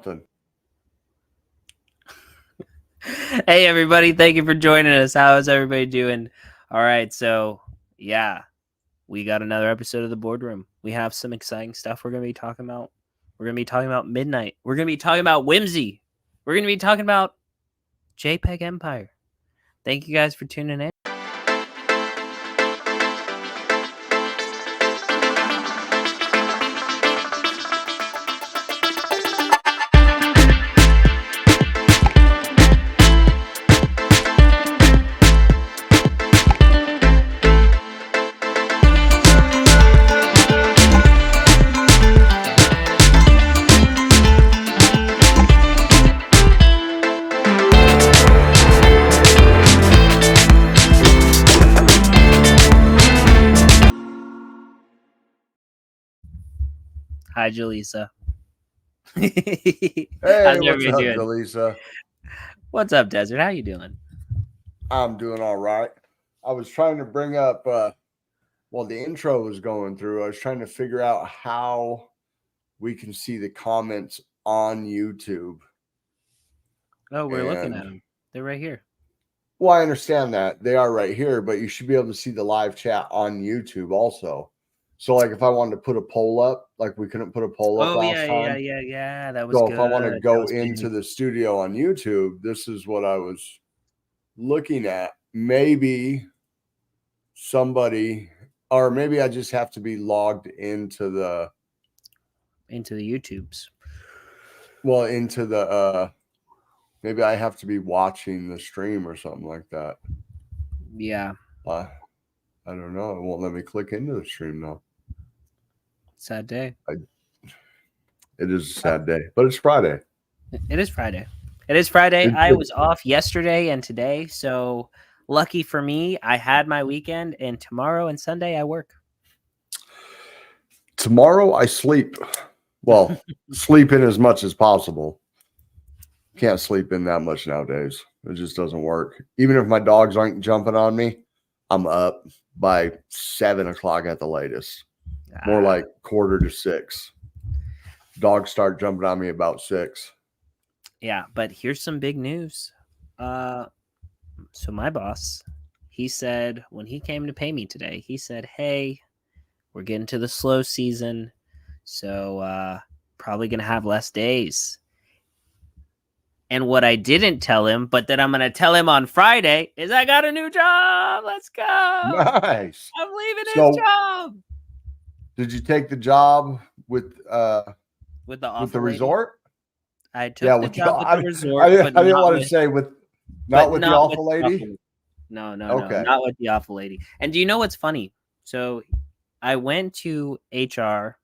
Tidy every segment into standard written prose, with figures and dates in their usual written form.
something. Hey, everybody. Thank you for joining us. How is everybody doing? All right. So, yeah, we got another episode of The Boardroom. We have some exciting stuff we're going to be talking about. We're going to be talking about Midnight. We're going to be talking about Whimsy. We're going to be talking about Jpg Empire. Thank you guys for tuning in. Hi, Jaleesa. Hey, How's what's everybody up, doing? Jaleesa? What's up, Desert? How you doing? I'm doing all right. I was trying to bring up, while the intro was going through, I was trying to figure out how we can see the comments on YouTube. Oh, we're looking at them. They're right here. Well, I understand that. They are right here, but you should be able to see the live chat on YouTube also. So, like, if I wanted to put a poll up, like we couldn't put a poll up last time. Yeah. That was So good. if I want to go into big. the studio on YouTube, this is what I was looking at. Maybe somebody, or maybe I just have to be logged into the YouTubes. Well, into the maybe I have to be watching the stream or something like that. Yeah. I don't know. It won't let me click into the stream now. Sad day. It is a sad day, but it's Friday. It is Friday. I was off yesterday and today, so lucky for me, I had my weekend, and tomorrow and Sunday I work. Tomorrow I sleep. Well, sleep in as much as possible. Can't sleep in that much nowadays. It just doesn't work. Even if my dogs aren't jumping on me, I'm up by 7 o'clock at the latest. More like 5:45. Dogs start jumping on me about 6. Yeah, but here's some big news. So my boss, he said when he came to pay me today, he said, "Hey, we're getting to the slow season, so probably gonna have less days." And what I didn't tell him, but that I'm going to tell him on Friday, is I got a new job. Let's go. Nice. I'm leaving his job. Did you take the job with the resort? I took the job with the resort. I didn't want to say with the awful lady. No, okay. Not with the awful lady. And do you know what's funny? So I went to HR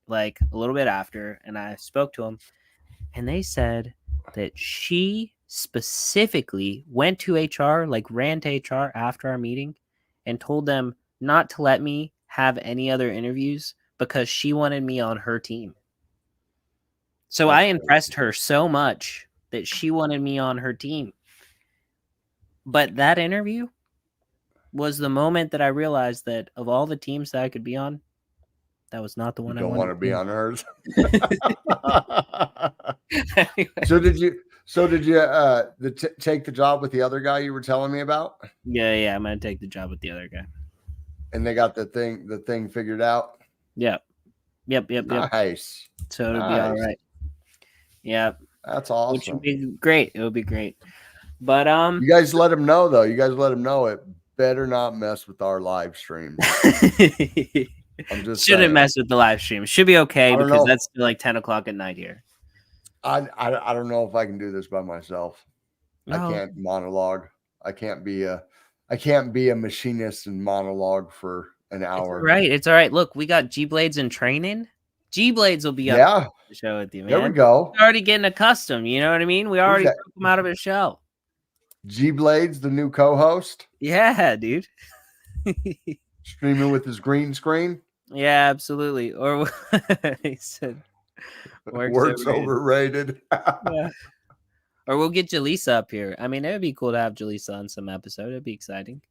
like a little bit after, and I spoke to them, and they said that she specifically went to HR, like ran to HR after our meeting and told them not to let me have any other interviews because she wanted me on her team. So I impressed her so much that she wanted me on her team. But that interview was the moment that I realized that of all the teams that I could be on, that was not the one I wanted. Don't want to be on hers. Anyway. So did you take the job with the other guy you were telling me about? Yeah, I'm gonna take the job with the other guy. And they got the thing figured out? Yep. Nice. So it'll be all right. Yep. That's awesome. Which would be great. It would be great. But you guys let him know though. You guys let him know it better not mess with our live stream. I'm just shouldn't mess with the live stream. Should be okay because that's still like 10 o'clock at night here. I don't know if I can do this by myself. No. I can't monologue. I can't be a machinist and monologue for an hour. It's all right. Look, we got G Blades in training. G Blades will be up the show with you, man. There we go. We're already getting accustomed. You know what I mean? We already broke him out of his shell. G Blades, the new co-host. Yeah, dude. Streaming with his green screen. Yeah, absolutely. Or he said, works overrated. Yeah. Or we'll get Jaleesa up here. I mean, it would be cool to have Jaleesa on some episode. It'd be exciting.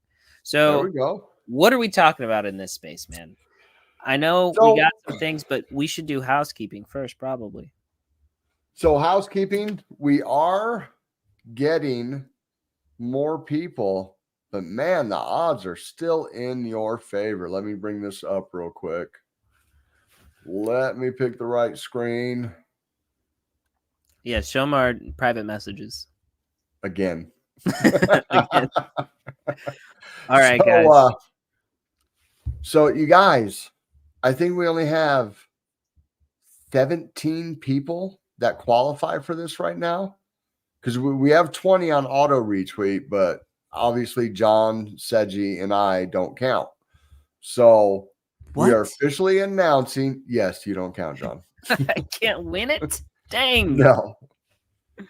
So there we go. What are we talking about in this space, man? I know we got some things, but we should do housekeeping first, probably. So housekeeping, we are getting more people, but man, the odds are still in your favor. Let me bring this up real quick. Let me pick the right screen. Yeah, show them our private messages. Again. Again. All right, guys. So you guys, I think we only have 17 people that qualify for this right now. Because we have 20 on auto retweet, but obviously John, Seji, and I don't count. So we are officially announcing. Yes, you don't count, John. I can't win it. Dang. No.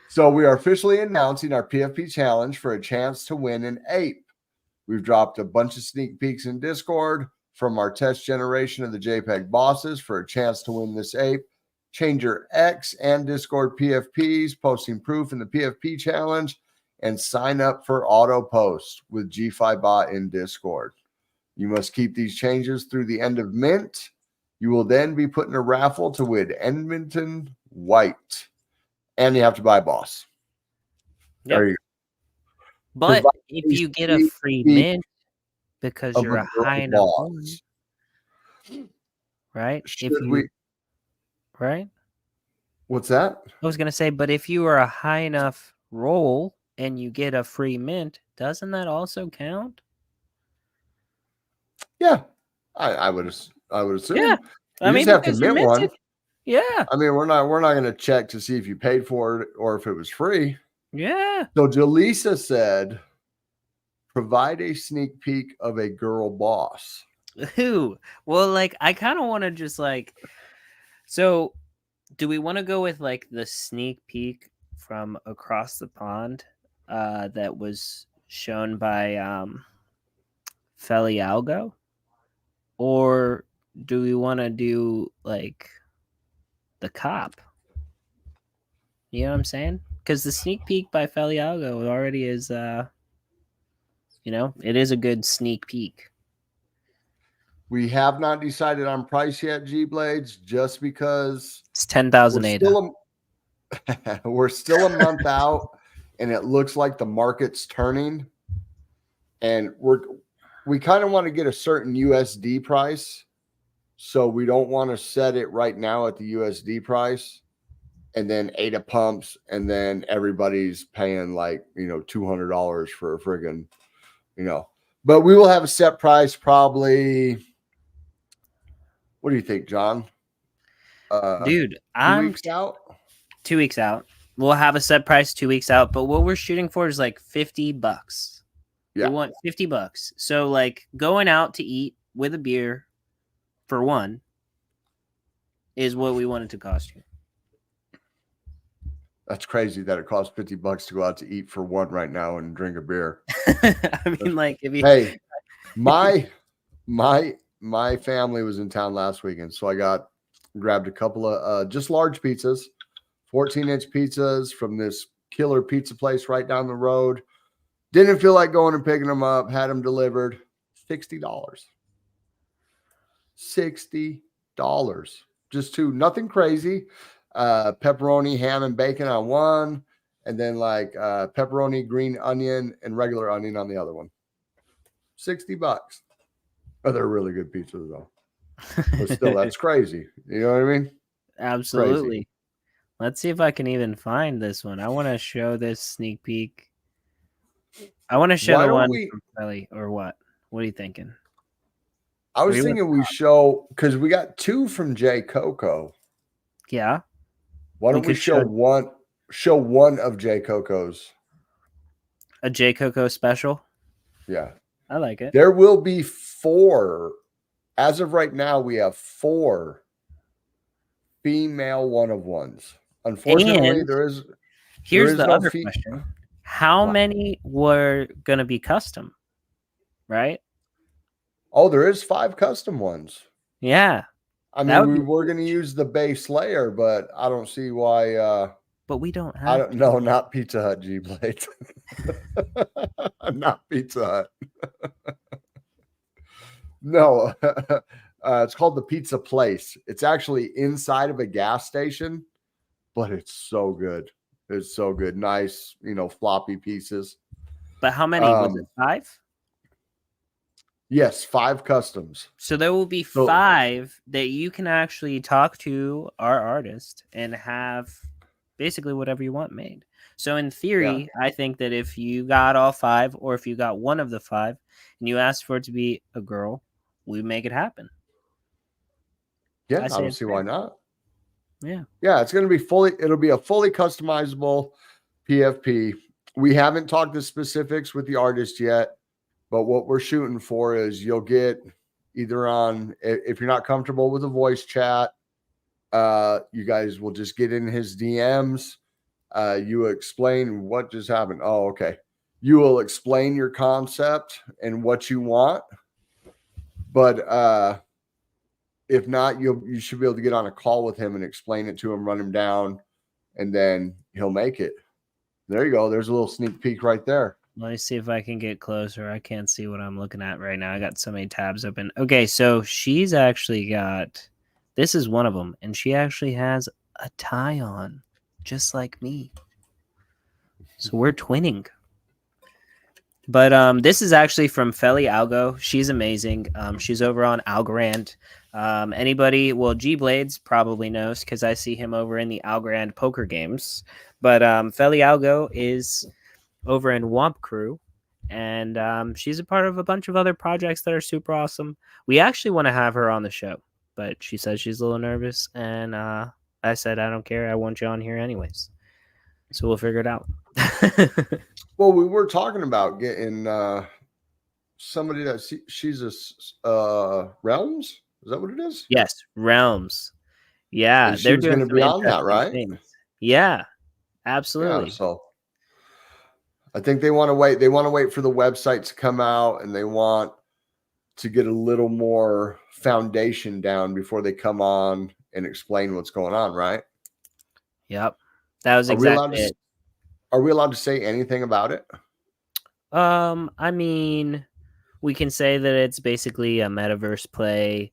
So we are officially announcing our PFP challenge for a chance to win an ape. We've dropped a bunch of sneak peeks in Discord from our test generation of the JPEG bosses for a chance to win this ape. Change your X and Discord PFPs, posting proof in the PFP challenge, and sign up for auto post with G5 Bot in Discord. You must keep these changes through the end of mint. You will then be put in a raffle to win Edmonton White. And you have to buy a boss. Yep. There you go. But if you get a free mint because you're a high enough one, right? Right? What's that? I was going to say, but if you are a high enough roll and you get a free mint, doesn't that also count? Yeah, I would assume. Yeah, you just have to mint one. Yeah, I mean, we're not going to check to see if you paid for it or if it was free. Yeah. So Jaleesa said, provide a sneak peek of a girl boss. Ooh, well, like I kind of want to just like. So, do we want to go with like the sneak peek from across the pond that was shown by Felialgo? Or do we want to do like the cop? You know what I'm saying? Because the sneak peek by Felialgo already is, you know, it is a good sneak peek. We have not decided on price yet, G Blades, just because it's 10,000 ADA. We're still a month out, and it looks like the market's turning, and we kind of want to get a certain USD price, so we don't want to set it right now at the USD price, and then ADA pumps, and then everybody's paying like $200 for a friggin', But we will have a set price probably. What do you think, John? Dude, 2 weeks out. 2 weeks out. We'll have a set price 2 weeks out, but what we're shooting for is like $50. Yeah. We want $50. So like going out to eat with a beer for one is what we want it to cost you. That's crazy that it costs $50 to go out to eat for one right now and drink a beer. I mean, like if you my family was in town last weekend, so I grabbed a couple of just large pizzas, 14-inch pizzas from this killer pizza place right down the road. Didn't feel like going and picking them up, had them delivered. $60. $60. Just two, nothing crazy. Pepperoni, ham, and bacon on one, and then like pepperoni, green onion, and regular onion on the other one. $60. Oh, they're really good pizzas though. But still, that's crazy. You know what I mean? Absolutely. Crazy. Let's see if I can even find this one. I want to show this sneak peek. I want to show the one from Kelly or what? What are you thinking? I was thinking we show, because we got two from J Coco. Yeah. Why don't we show one of J Coco's? A J Coco special? Yeah. I like it. There will be 4. As of right now, we have 4 female one-of-ones. Unfortunately, here's the other question. How many were going to be custom? Right? Oh, there is 5 custom ones. Yeah. I mean, we were going to use the base layer, but I don't see why. But we don't have. I don't know. Not Pizza Hut, G Blade. Not Pizza Hut. No, it's called the Pizza Place. It's actually inside of a gas station. but it's so good. It's so good. Nice, floppy pieces. But how many? Was it 5? Yes, 5 customs. So there will be 5 that you can actually talk to our artist and have basically whatever you want made. So in theory, I think that if you got all 5, or if you got one of the 5 and you asked for it to be a girl, we make it happen. Yeah, I don't see why not. Yeah. Yeah, it'll be a fully customizable PFP. We haven't talked the specifics with the artist yet, but what we're shooting for is you'll get either on, if you're not comfortable with a voice chat, you guys will just get in his DMs. You explain what just happened. Oh, okay. You will explain your concept and what you want. But if not, you should be able to get on a call with him and explain it to him, run him down, and then he'll make it. There you go. There's a little sneak peek right there. Let me see if I can get closer. I can't see what I'm looking at right now. I got so many tabs open. Okay, so she's actually got, this is one of them, and she actually has a tie on, just like me. So we're twinning. But this is actually from Feli Algo. She's amazing. She's over on Algorand. G Blades probably knows because I see him over in the Algorand poker games. But Feli Algo is over in Womp Crew, and she's a part of a bunch of other projects that are super awesome. We actually want to have her on the show, but she says she's a little nervous, and I said I don't care. I want you on here anyways. So we'll figure it out. Well, we were talking about getting somebody that she's a Realms. Is that what it is? Yes, Realms. Yeah, they're going to be on that, right? Things. Yeah, absolutely. Yeah, so I think they want to wait. They want to wait for the website to come out, and they want to get a little more foundation down before they come on and explain what's going on, right? Yep, that was exactly it. Are we allowed to say anything about it? I mean, we can say that it's basically a metaverse play,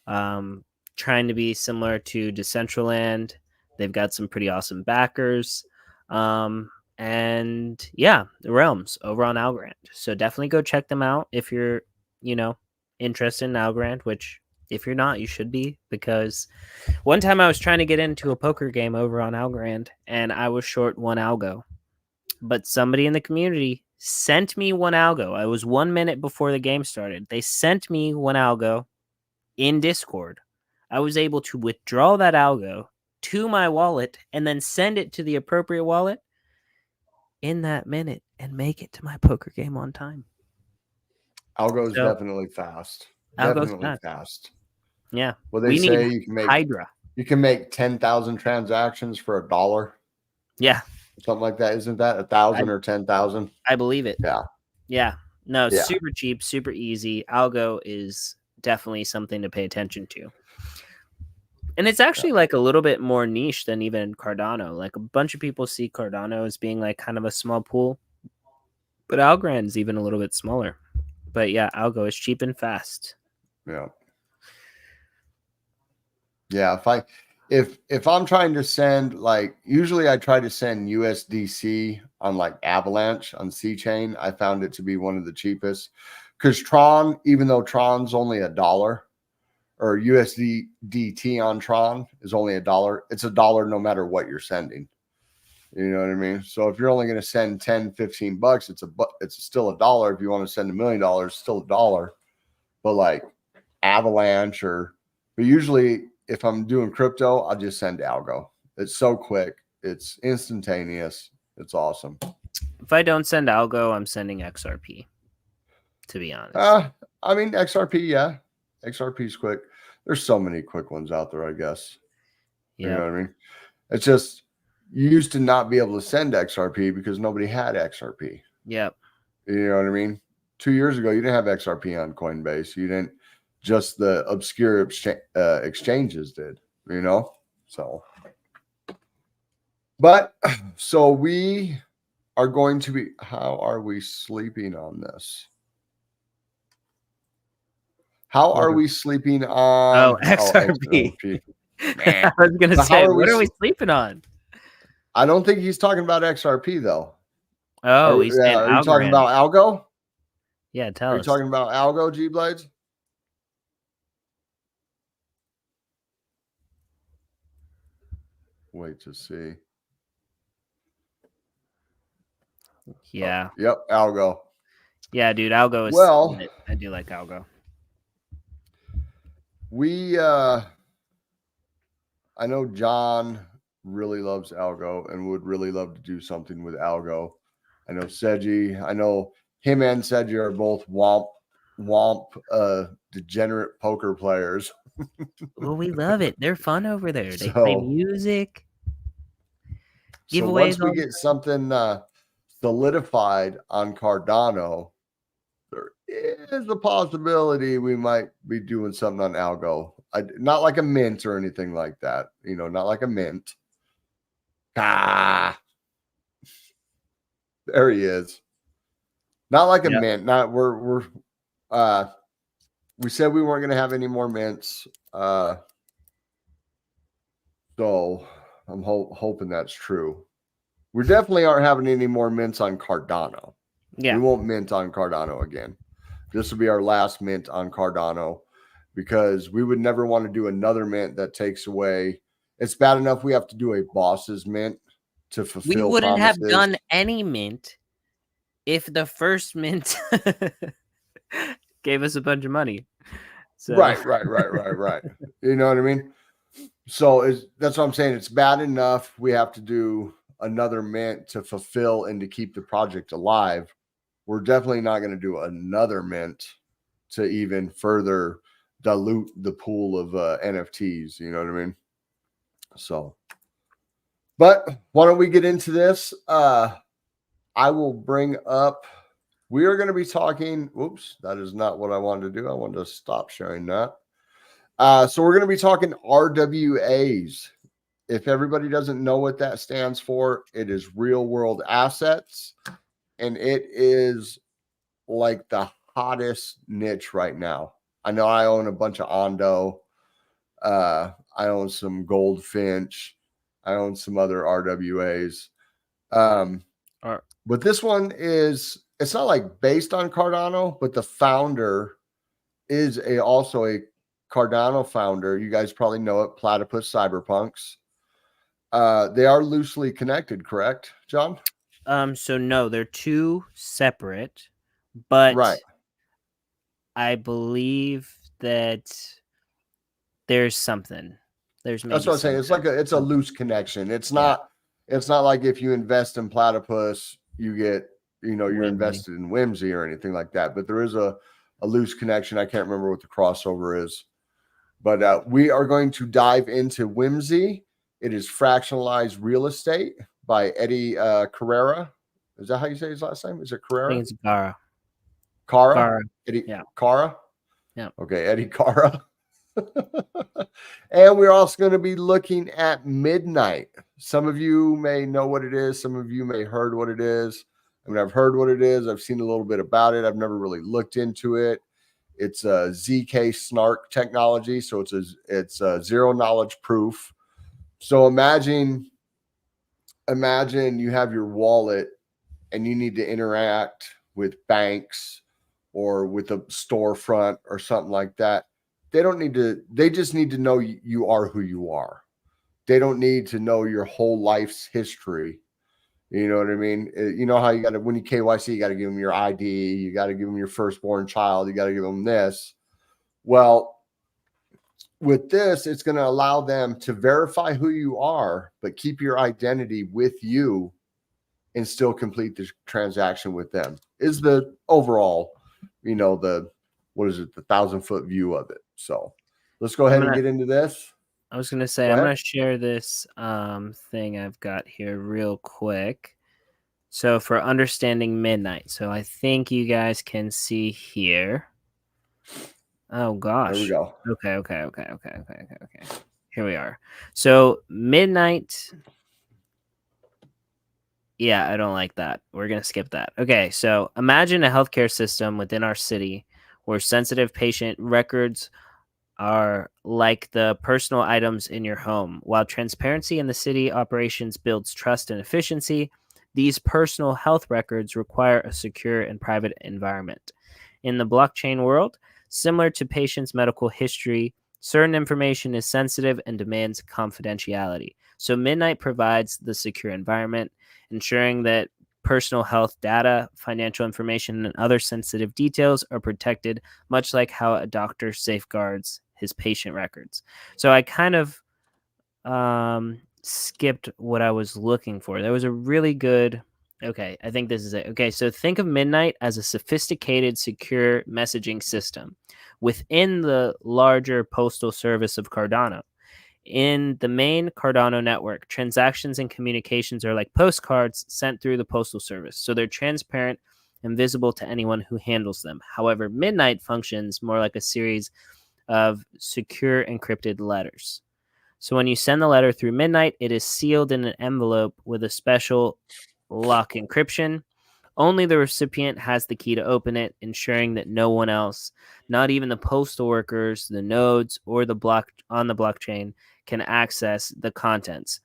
trying to be similar to Decentraland. They've got some pretty awesome backers. And yeah, the Realms over on Algorand. So definitely go check them out if you're, interested in Algorand, which if you're not, you should be, because one time I was trying to get into a poker game over on Algorand and I was short 1 algo. But somebody in the community sent me 1 algo. I was 1 minute before the game started. They sent me 1 algo in Discord. I was able to withdraw that algo to my wallet and then send it to the appropriate wallet in that minute and make it to my poker game on time. Algo's definitely fast. Definitely fast. Yeah. Well, they say you can make Hydra. You can make 10,000 transactions for $1. Yeah. Something like that. Isn't that 1,000 or 10,000? I believe it. Yeah. Yeah. No, super cheap, super easy. Algo is definitely something to pay attention to. And it's actually like a little bit more niche than even Cardano. Like a bunch of people see Cardano as being like kind of a small pool, but Algorand is even a little bit smaller. But yeah, Algo is cheap and fast. Yeah. Yeah. If I'm trying to send, like, usually I try to send USDC on like Avalanche on C Chain. I found it to be one of the cheapest because Tron, even though Tron's only $1, or USDT on Tron is only $1, it's $1 no matter what you're sending. You know what I mean? So if you're only going to send 10, 15 bucks, it's still $1. If you want to send $1 million, it's still $1. But like Avalanche but usually if I'm doing crypto, I'll just send Algo. It's so quick. It's instantaneous. It's awesome. If I don't send Algo, I'm sending XRP, to be honest. I mean, XRP, yeah. XRP's quick. There's so many quick ones out there, I guess. You know what I mean? It's just, you used to not be able to send XRP because nobody had XRP. Yep. You know what I mean? 2 years ago, you didn't have XRP on Coinbase. You didn't, just the obscure exchanges did, So, but, so we are going to be, how are we sleeping on this? How are we sleeping on? XRP. I was going to say, what are we sleeping on? I don't think he's talking about XRP though. Oh, he's saying Are you talking Algorand. about Algo? Yeah, tell Are us. you talking about Algo, G Blades? Wait to see. Yeah. Oh, yep, Algo. Yeah, dude, Algo is Well, lit. I do like Algo. I know John really loves Algo and would really love to do something with Algo. I know Seji, I know him and Seji are both womp degenerate poker players. Well, we love it. They're fun over there. They play music. So Giveaways. once we get something solidified on Cardano, there is a possibility we might be doing something on Algo. Not like a mint or anything like that. Not like a mint. Ah, there he is. Not like a mint. Not we said we weren't going to have any more mints. So I'm hoping that's true. We definitely aren't having any more mints on Cardano. Yeah. We won't mint on Cardano again. This will be our last mint on Cardano because we would never want to do another mint that takes away. It's bad enough we have to do a boss's mint to fulfill We wouldn't promises. have done any mint if the first mint gave us a bunch of money. So. Right. You know what I mean? So that's what I'm saying. It's bad enough we have to do another mint to fulfill and to keep the project alive. We're definitely not going to do another mint to even further dilute the pool of NFTs. You know what I mean? So, but why don't we get into this? I will bring up, we are going to be talking, whoops, that is not what I wanted to do. I wanted to stop sharing that. So we're going to be talking RWAs. If everybody doesn't know what that stands for, it is real world assets. And it is like the hottest niche right now. I know I own a bunch of Ondo. I own some Goldfinch. I own some other RWAs. But this one it's not like based on Cardano, but the founder is also a Cardano founder. You guys probably know it, Platypus Cyberpunks. They are loosely connected, correct, John? So no, they're two separate, but right. I believe that there's something. That's what I'm saying. It's like it's a loose connection. It's not like if you invest in Platypus, you get, you're invested in Whimsy or anything like that. But there is a loose connection. I can't remember what the crossover is. But we are going to dive into Whimsy. It is Fractionalized Real Estate by Eddie Carrera. Is that how you say his last name? Is it Carrera? I think it's Gara. Cara? Eddie Cara? Yeah. Okay, Eddie Cara. And we're also going to be looking at Midnight. Some of you may know what it is. Some of you may heard what it is. I mean, I've heard what it is. I've seen a little bit about it. I've never really looked into it. It's a ZK snark technology. So it's a zero knowledge proof. So imagine you have your wallet and you need to interact with banks or with a storefront or something like that. They just need to know you are who you are. They don't need to know your whole life's history. You know what I mean? You know how you got to, when you KYC, you got to give them your ID, you got to give them your firstborn child, you got to give them this. Well, with this, it's going to allow them to verify who you are, but keep your identity with you and still complete the transaction with them is the overall, the 1,000-foot view of it. So let's go ahead and get into this. I was going to say, I'm going to share this thing I've got here real quick. So for understanding Midnight. So I think you guys can see here. Oh, gosh. There we go. Okay. Here we are. So Midnight. Yeah, I don't like that. We're going to skip that. Okay, so imagine a healthcare system within our city where sensitive patient records are like the personal items in your home. While transparency in the city operations builds trust and efficiency, these personal health records require a secure and private environment. In the blockchain world, similar to patients' medical history, certain information is sensitive and demands confidentiality. So, Midnight provides the secure environment, ensuring that personal health data, financial information, and other sensitive details are protected, much like how a doctor safeguards his patient records. So I kind of skipped what I was looking for. There was a really good. Okay, I think this is it. Okay, so think of Midnight as a sophisticated, secure messaging system within the larger postal service of Cardano. In the main Cardano network, transactions and communications are like postcards sent through the postal service, so they're transparent and visible to anyone who handles them. However, Midnight functions more like a series of secure encrypted letters. So when you send the letter through Midnight, it is sealed in an envelope with a special lock encryption. Only the recipient has the key to open it, ensuring that no one else, not even the postal workers, the nodes, or the block on the blockchain, can access the contents.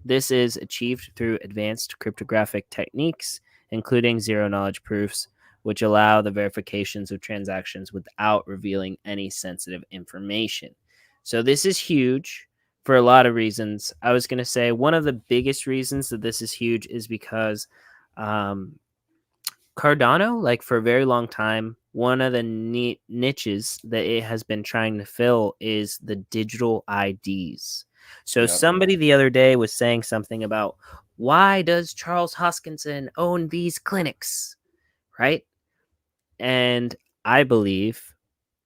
This is achieved through advanced cryptographic techniques, including zero knowledge proofs, which allow the verifications of transactions without revealing any sensitive information. So this is huge for a lot of reasons. I was going to say one of the biggest reasons that this is huge is because Cardano, like for a very long time, one of the niches that it has been trying to fill is the digital IDs. So Yep. somebody the other day was saying something about why does Charles Hoskinson own these clinics, right? And I believe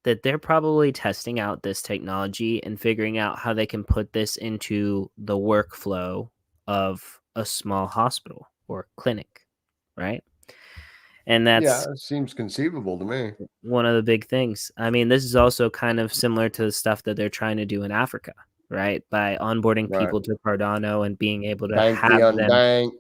that they're probably testing out this technology and figuring out how they can put this into the workflow of a small hospital or clinic, right? And that's Yeah, it seems conceivable to me. one of the big things. I mean, this is also kind of similar to the stuff that they're trying to do in Africa, right? By onboarding Right. people to Cardano and being able to Bank the have them. unbank,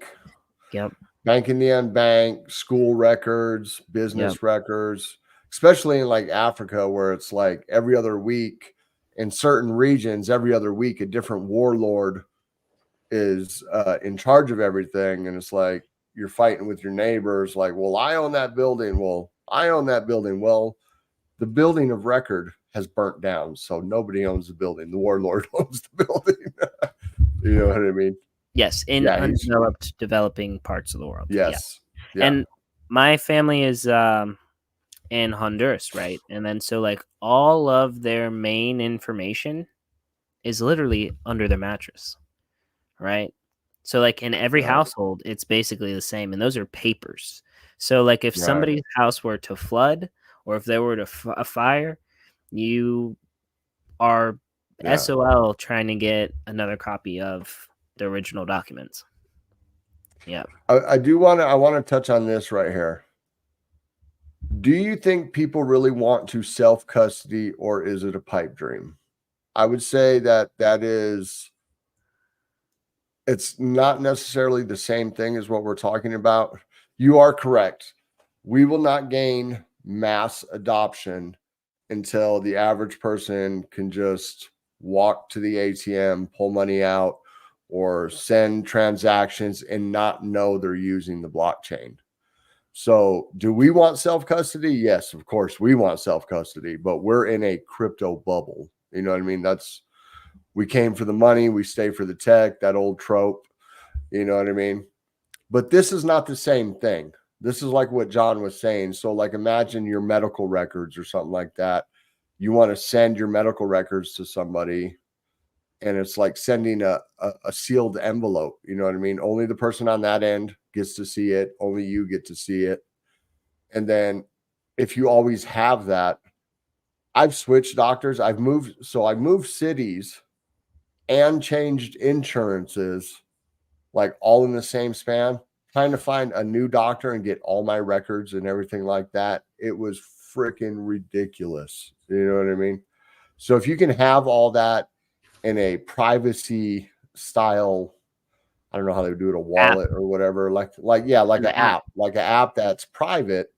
Yep. banking the unbank, school records, Yep. business records, especially in like Africa, where it's like every other week in certain regions, every other week, a different warlord is in charge of everything. And it's like you're fighting with your neighbors, like, well, I own that building. Well, I own that building. Well, the building of record has burnt down, so nobody owns the building. The warlord owns the building. You know what I mean? Yes, in Yeah, undeveloped, developing parts of the world. yes. Yeah. And my family is in Honduras, right? And then so like all of their main information is literally under their mattress, right? So like in every household, it's basically the same, and those are papers. So like if somebody's house were to flood, or if there were to a fire, you are SOL trying to get another copy of the original documents. Yeah. I want to touch on this right here. Do you think people really want to self custody, or is it a pipe dream? I would say that it's not necessarily the same thing as what we're talking about. You are correct. We will not gain mass adoption until the average person can just walk to the ATM, pull money out, or send transactions and not know they're using the blockchain. So, do we want self custody? Yes, of course, we want self custody, but we're in a crypto bubble. You know what I mean? We came for the money, we stay for the tech, that old trope. You know what I mean? But this is not the same thing. This is like what John was saying. So, like, imagine your medical records or something like that. You want to send your medical records to somebody, and it's like sending a sealed envelope. You know what I mean? Only the person on that end gets to see it. Only you get to see it. And then if you always have that, I've switched doctors. I moved cities and changed insurances, like all in the same span, trying to find a new doctor and get all my records and everything like that. It was freaking ridiculous. You know what I mean? So if you can have all that in a privacy style, I don't know how they would do it, a wallet or whatever, like an app that's private,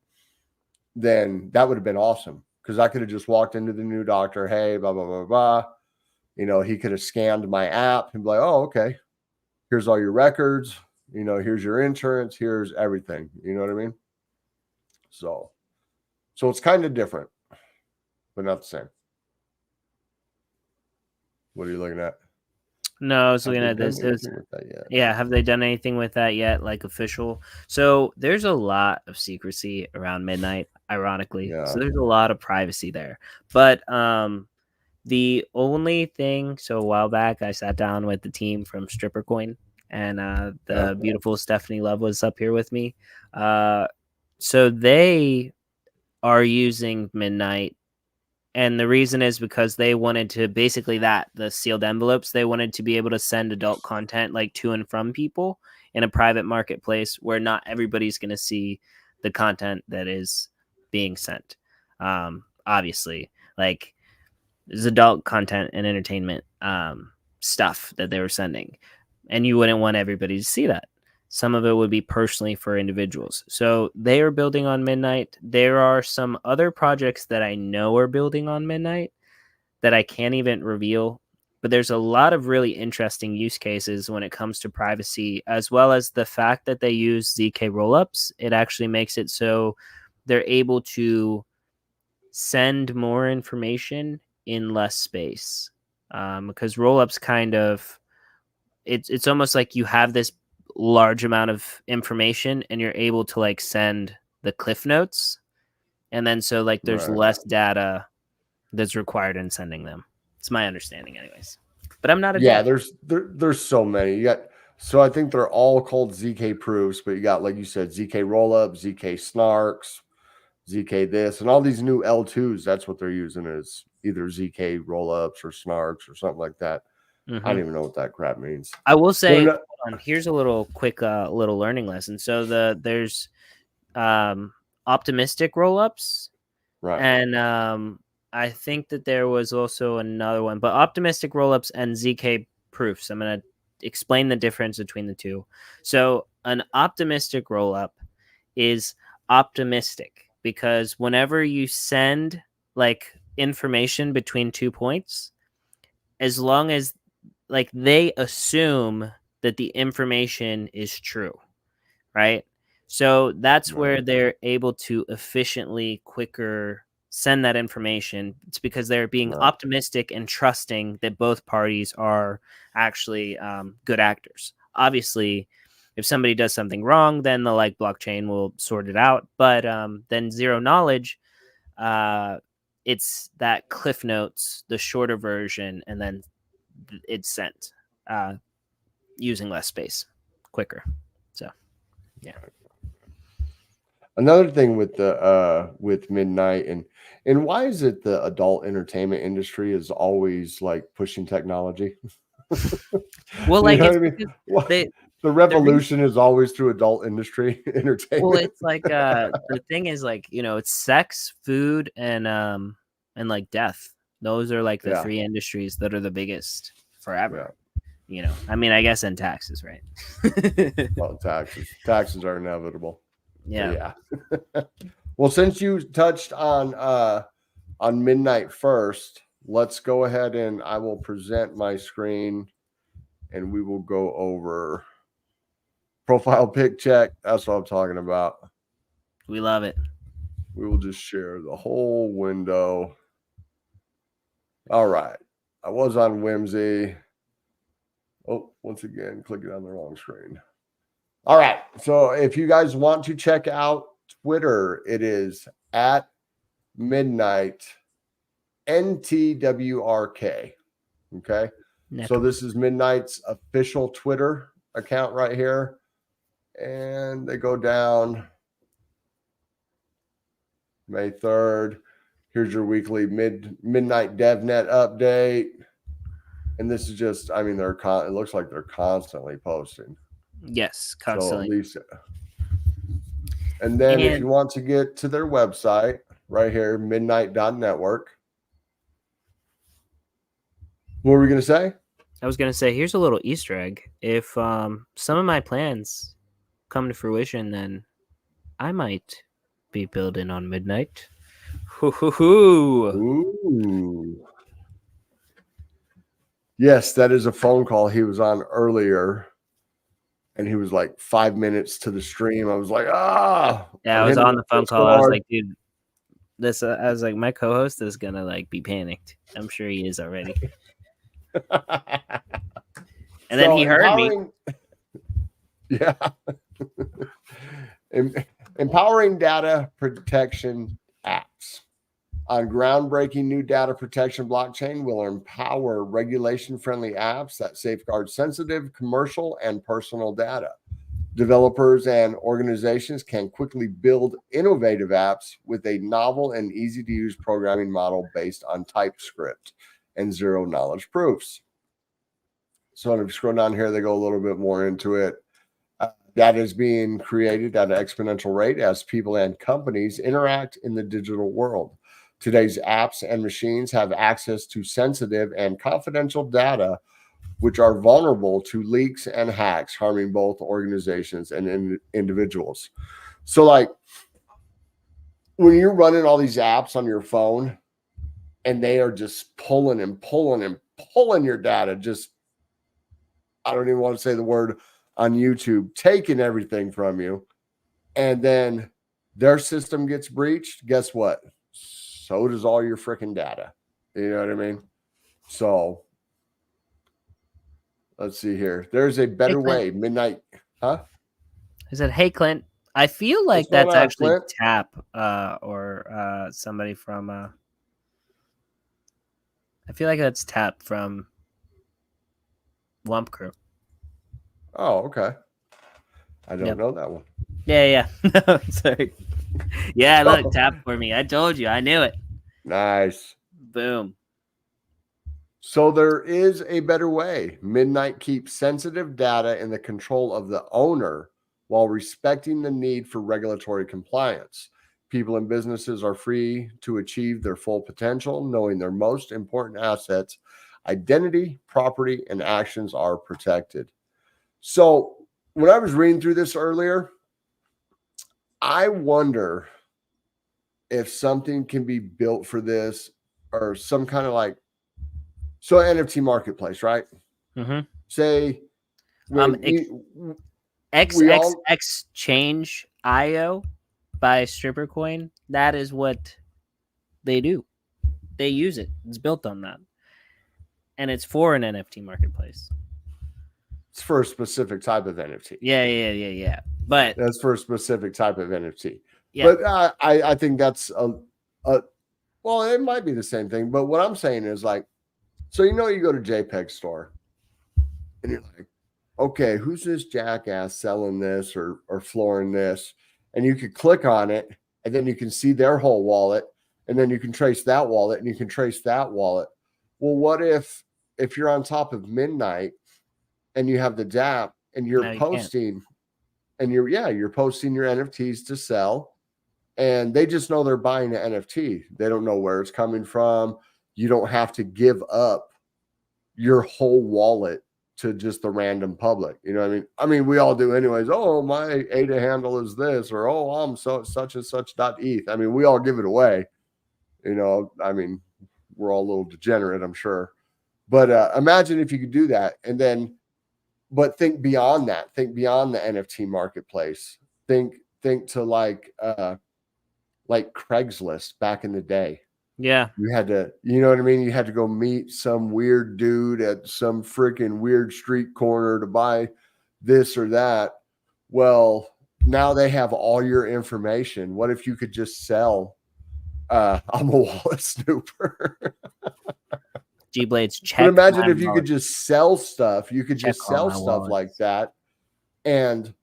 then that would have been awesome. because I could have just walked into the new doctor. Hey, blah, blah, blah, blah. You know, he could have scanned my app and be like, oh, okay. Here's all your records. You know, here's your insurance. Here's everything. You know what I mean? So it's kind of different, but not the same. What are you looking at? No, I was looking at this. Yeah, have they done anything with that yet? Like official? So there's a lot of secrecy around Midnight, ironically. Yeah. So there's a lot of privacy there. But the only thing, so a while back, I sat down with the team from Stripper Coin, and the beautiful Stephanie Love was up here with me. So they are using Midnight. And the reason is because they wanted to basically the sealed envelopes, they wanted to be able to send adult content like to and from people in a private marketplace where not everybody's going to see the content that is being sent. Obviously, like there's adult content and entertainment stuff that they were sending, and you wouldn't want everybody to see that. Some of it would be personally for individuals. So they are building on Midnight. There are some other projects that I know are building on Midnight that I can't even reveal. But there's a lot of really interesting use cases when it comes to privacy, as well as the fact that they use ZK rollups. It actually makes it so they're able to send more information in less space. Because rollups kind of, it's almost like you have this large amount of information and you're able to like send the cliff notes, and then so like there's less data that's required in sending them. It's my understanding anyways, but I'm not a dev. There's so many. You got, so I think they're all called ZK proofs, but you got, like you said, ZK rollup, ZK snarks, ZK this, and all these new L2s. That's what they're using, is either ZK rollups or snarks or something like that. I don't even know what that crap means. I will say, hold on, here's a little quick little learning lesson. So there's optimistic rollups, right? And I think that there was also another one, but optimistic rollups and ZK proofs. I'm gonna explain the difference between the two. So an optimistic rollup is optimistic because whenever you send like information between 2 points, as long as like they assume that the information is true, right? So that's where they're able to efficiently, quicker send that information. It's because they're being optimistic and trusting that both parties are actually good actors. Obviously, if somebody does something wrong, then the like blockchain will sort it out. But then zero knowledge, it's that Cliff Notes, the shorter version, and then it's sent using less space, quicker. So, yeah. Another thing with the with Midnight, and why is it the adult entertainment industry is always like pushing technology? Well, like it's I mean? The revolution is always through adult industry entertainment. Well, it's like the thing is like, you know, it's sex, food, and like death. Those are like the three industries that are the biggest forever. You know, I mean, I guess, and taxes, right? Well, taxes are inevitable. Yeah. Well, since you touched on Midnight first, let's go ahead and I will present my screen and we will go over profile pic check. That's what I'm talking about. We love it. We will just share the whole window. All right. I was on Whimsy. Oh, once again, clicking on the wrong screen. All right. So if you guys want to check out Twitter, it is at Midnight NTWRK. Okay. So this is Midnight's official Twitter account right here. And they go down May 3rd. Here's your weekly Midnight DevNet update. And this is just, I mean, it looks like they're constantly posting. Yes, constantly. So at least, and then if you want to get to their website right here, midnight.network. What were we going to say? I was going to say, here's a little Easter egg. If some of my plans come to fruition, then I might be building on Midnight. Hoo-hoo-hoo. Ooh. Yes, that is a phone call he was on earlier. And he was like 5 minutes to the stream. I was like, Yeah, I was on the phone call. I was like, dude, this. I was like, my co-host is gonna like be panicked. I'm sure he is already. And then he heard me. Yeah. Empowering data protection apps. On groundbreaking new data protection blockchain will empower regulation-friendly apps that safeguard sensitive commercial and personal data. Developers and organizations can quickly build innovative apps with a novel and easy-to-use programming model based on TypeScript and zero-knowledge proofs. So if you scroll down here, they go a little bit more into it. Data is being created at an exponential rate as people and companies interact in the digital world. Today's apps and machines have access to sensitive and confidential data, which are vulnerable to leaks and hacks, harming both organizations and individuals. So, like, when you're running all these apps on your phone and they are just pulling your data, just, I don't even want to say the word on YouTube, taking everything from you, and then their system gets breached, guess what? So does all your freaking data. You know what I mean? So let's see here. There's a better way. Midnight, huh? I said, "Hey, Clint. I feel like that's actually Clint? Tap or somebody from. I feel like that's Tap from Wump Crew. Oh, okay. I don't know that one. Yeah. No, sorry. Yeah, look, Tap for me. I told you. I knew it. Nice. Boom. So there is a better way. Midnight keeps sensitive data in the control of the owner while respecting the need for regulatory compliance. People and businesses are free to achieve their full potential, knowing their most important assets, identity, property, and actions are protected. So when I was reading through this earlier, I wonder if something can be built for this or some kind of like, so NFT marketplace, right? Mm-hmm. Say, XXX.io by Stripper Coin. That is what they do. They use it. It's built on that. And it's for an NFT marketplace. It's for a specific type of NFT. Yeah. But that's for a specific type of NFT. Yeah. But I think that's well, it might be the same thing. But what I'm saying is like, so you go to JPEG store and you're like, okay, who's this jackass selling this or flooring this? And you could click on it and then you can see their whole wallet and then you can trace that wallet and you can trace that wallet. Well, what if you're on top of Midnight and you have the DApp and you're posting and you're posting your NFTs to sell and they just know they're buying an NFT. They don't know where it's coming from. You don't have to give up your whole wallet to just the random public. You know what I mean? I mean, we all do anyways. Oh, my ADA handle is this, or oh, I'm such and such .eth. I mean, we all give it away. You know, I mean, we're all a little degenerate, I'm sure. But imagine if you could do that and then, but think beyond that. Think beyond the NFT marketplace. Think to like Craigslist back in the day. Yeah. You had to, you know what I mean? You had to go meet some weird dude at some freaking weird street corner to buy this or that. Well, now they have all your information. What if you could just sell I'm a wallet snooper. G-Blades check. But imagine if you could just sell stuff. You could just sell stuff like that. And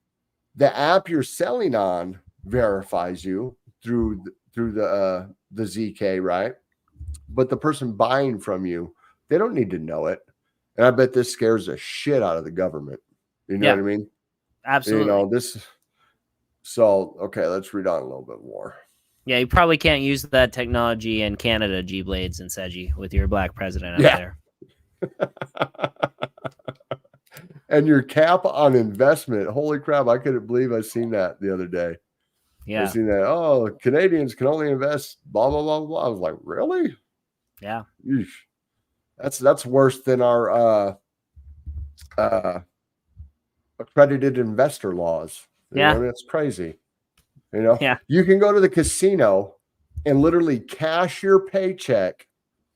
the app you're selling on verifies you through the ZK, right? But the person buying from you, they don't need to know it. And I bet this scares the shit out of the government. You know what I mean? Absolutely. You know, so okay, let's read on a little bit more. Yeah, you probably can't use that technology in Canada, G-Blades and Seji, with your black president out there. And your cap on investment. Holy crap, I couldn't believe I seen that the other day. Yeah. I've seen that. Oh, Canadians can only invest blah blah blah blah. I was like, really? Yeah. Eesh. That's worse than our accredited investor laws. You know what I Yeah. mean? It's crazy. You know, Yeah. you can go to the casino and literally cash your paycheck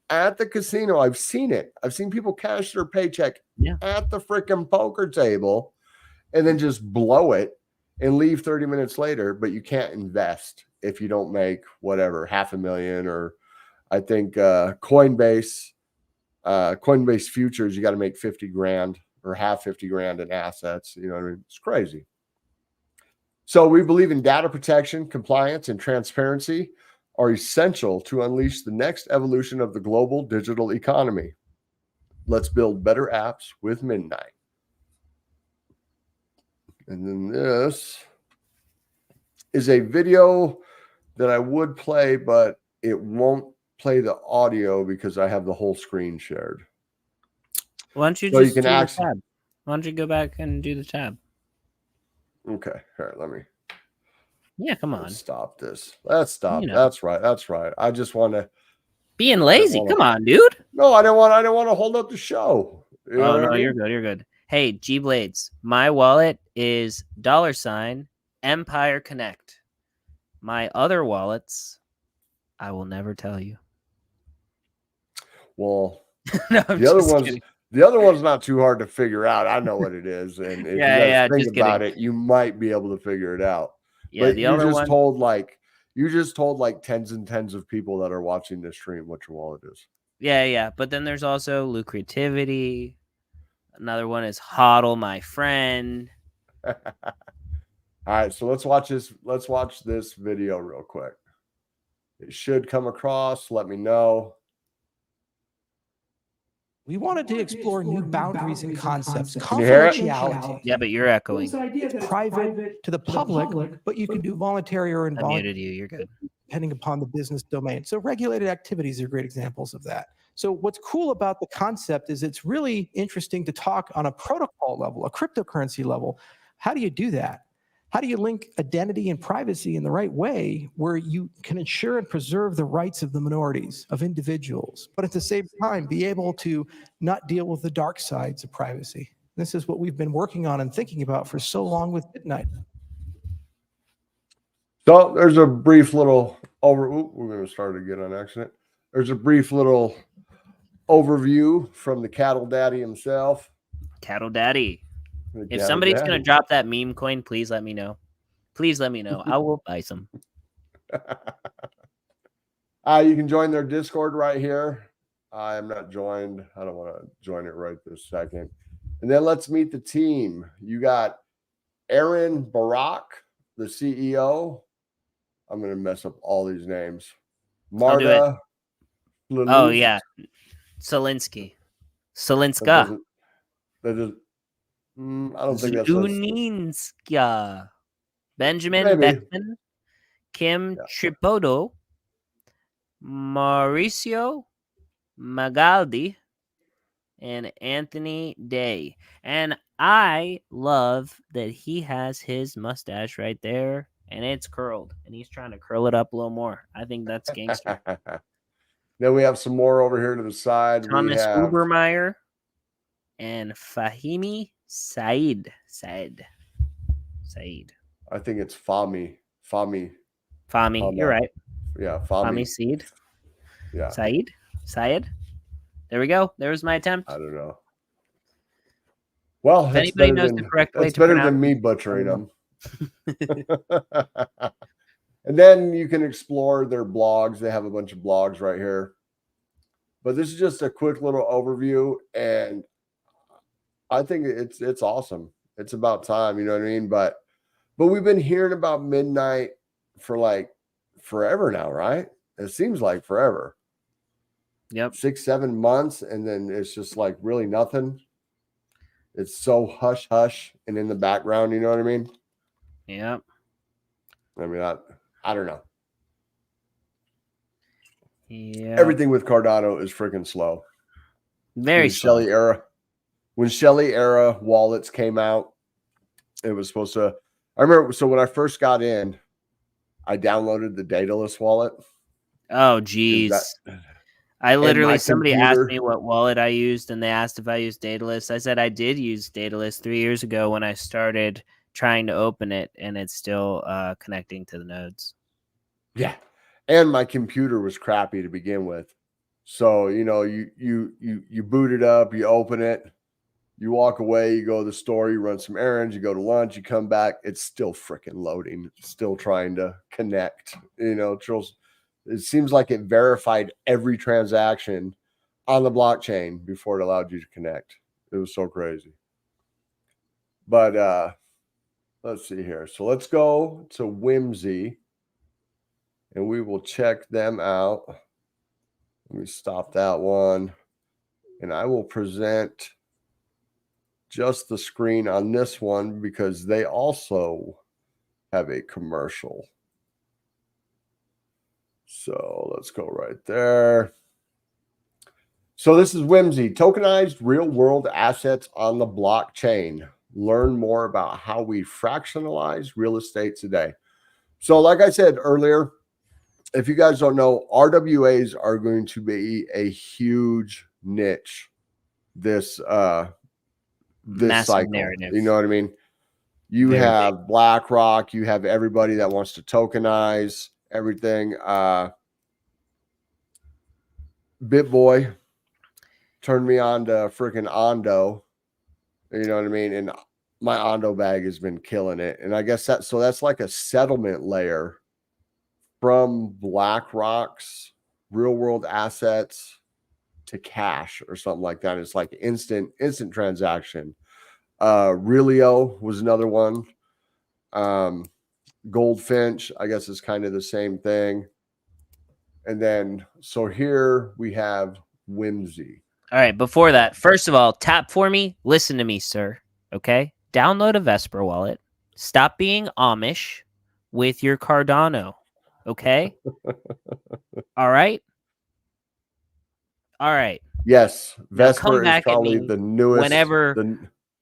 at the casino. I've seen it. I've seen people cash their paycheck Yeah. at the freaking poker table and then just blow it and leave 30 minutes later, but you can't invest if you don't make whatever, $500,000, or I think Coinbase futures, you got to make 50 grand or have 50 grand in assets. You know what I mean? It's crazy. So we believe in data protection, compliance, and transparency are essential to unleash the next evolution of the global digital economy. Let's build better apps with Midnight. And then this is a video that I would play, but it won't play the audio because I have the whole screen shared. Why don't you So you just can do the actually- tab? Why don't you go back and do the tab? Okay, here, let me Come on. stop this. Let's stop. You know. That's right. That's right. I just want to. Being lazy. wanna- Come on, dude. No, I don't want to hold up the show. You know Oh what no, I mean? you're good. You're good. Hey, G Blades. My wallet is $Empire Connect. My other wallets, I will never tell you. Well, No, I'm the other just one's kidding. the other one's not too hard to figure out. I know what it is, and if Yeah, you guys yeah, think just about kidding. it, you might be able to figure it out. Yeah, But the you other just one. told like tens and tens of people that are watching this stream what your wallet is. Yeah. But then there's also Lucrativity. Another one is Hodl, my friend. All right, so let's watch this. Let's watch this video real quick. It should come across. Let me know. We wanted to explore new boundaries and concepts. Can you hear it? Confidentiality. Yeah, but you're echoing. It's private to the public, but you can do voluntary or I involuntary muted you. You're good. depending upon the business domain. So regulated activities are great examples of that. So what's cool about the concept is it's really interesting to talk on a protocol level, a cryptocurrency level. How do you do that? How do you link identity and privacy in the right way where you can ensure and preserve the rights of the minorities, of individuals, but at the same time be able to not deal with the dark sides of privacy? This is what we've been working on and thinking about for so long with Midnight. So there's a brief little we're going to start again on accident. There's a brief little overview from the cattle daddy himself. Cattle Daddy. The If cattle somebody's daddy. going to drop that meme coin, please let me know. Please let me know. I will buy some. You can join their Discord right here. I am not joined. I don't want to join it right this second. And then let's meet the team. You got Aaron Barak, the CEO. I'm going to mess up all these names. Marta. Oh, yeah. Selinsky. Selinska. That is, I don't think that's Zuninska. Benjamin Maybe. Beckman. Kim Tripoto. Mauricio Magaldi. And Anthony Day. And I love that he has his mustache right there. And it's curled. And he's trying to curl it up a little more. I think that's gangster. Then we have some more over here to the side. Thomas we have Ubermeyer and Fahimi Said. I think it's Fami. Fami. You're right. Yeah, Fami. Said. Yeah. Said. There we go. There's my attempt. I don't know. Well, If that's anybody better knows than, the correct way that's to better pronounce than me it, butchering them. And then you can explore their blogs. They have a bunch of blogs right here. But this is just a quick little overview, and I think it's awesome. It's about time, you know what I mean? But we've been hearing about Midnight for like forever now, right? It seems like forever. Yep. 6-7 months, and then it's just like really nothing. It's so hush hush and in the background, you know what I mean? Yep. I mean, I don't know. Yeah. Everything with Cardano is freaking slow. Very slow. When Shelly era wallets came out, it was supposed to. I remember. So when I first got in, I downloaded the Daedalus wallet. Oh, geez. I literally, somebody asked me what wallet I used, and they asked if I used Daedalus. I said I did use Daedalus 3 years ago when I started trying to open it, and it's still connecting to the nodes. Yeah. And my computer was crappy to begin with. So, you know, you boot it up, you open it, you walk away, you go to the store, you run some errands, you go to lunch, you come back, it's still freaking loading, it's still trying to connect. You know, it seems like it verified every transaction on the blockchain before it allowed you to connect. It was so crazy. But let's see here. So let's go to Whimsy and we will check them out. Let me stop that one. And I will present just the screen on this one because they also have a commercial. So let's go right there. So this is Whimsy, tokenized real world assets on the blockchain. Learn more about how we fractionalize real estate today. So like I said earlier, if you guys don't know, RWAs are going to be a huge niche this cycle. Narrative. You know what I mean? You Very have big. BlackRock, you have everybody that wants to tokenize everything. BitBoy turned me on to freaking Ondo. You know what I mean? And my Ondo bag has been killing it. And I guess that's like a settlement layer from BlackRock's real world assets to cash or something like that. It's like instant transaction. Relio was another one. Goldfinch, I guess, is kind of the same thing. And then, so here we have Whimsy. All right, before that, first of all, tap for me. Listen to me, sir. Okay? Download a Vesper wallet. Stop being Amish with your Cardano. Okay? All right? All right. Yes, Now come Vesper is back at probably me the newest. whenever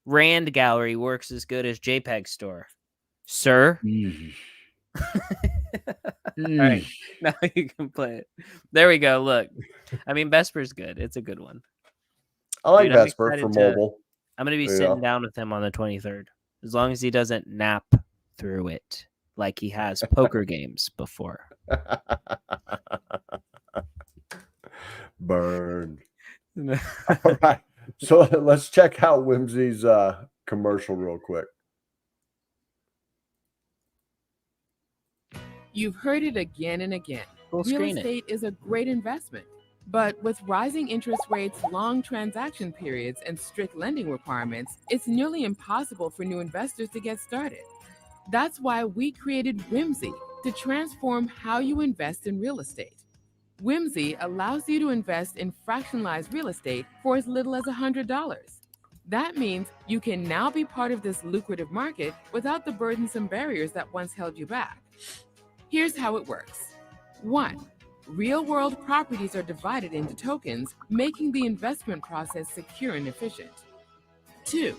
Rand Gallery works as good as JPEG Store. Sir? All right, now you can play it. There we go. Look, I mean, Vesper's good. It's a good one. I like Dude, I'm Vesper excited for mobile. I'm going to be sitting down with him on the 23rd, as long as he doesn't nap through it like he has poker games before. Burn. All right. So let's check out Whimsy's commercial real quick. You've heard it again and again. We'll Real screen estate is a great investment. But with rising interest rates, long transaction periods, and strict lending requirements, it's nearly impossible for new investors to get started. That's why we created Whimsy to transform how you invest in real estate. Whimsy allows you to invest in fractionalized real estate for as little as $100. That means you can now be part of this lucrative market without the burdensome barriers that once held you back. Here's how it works. 1. Real-world properties are divided into tokens, making the investment process secure and efficient. 2.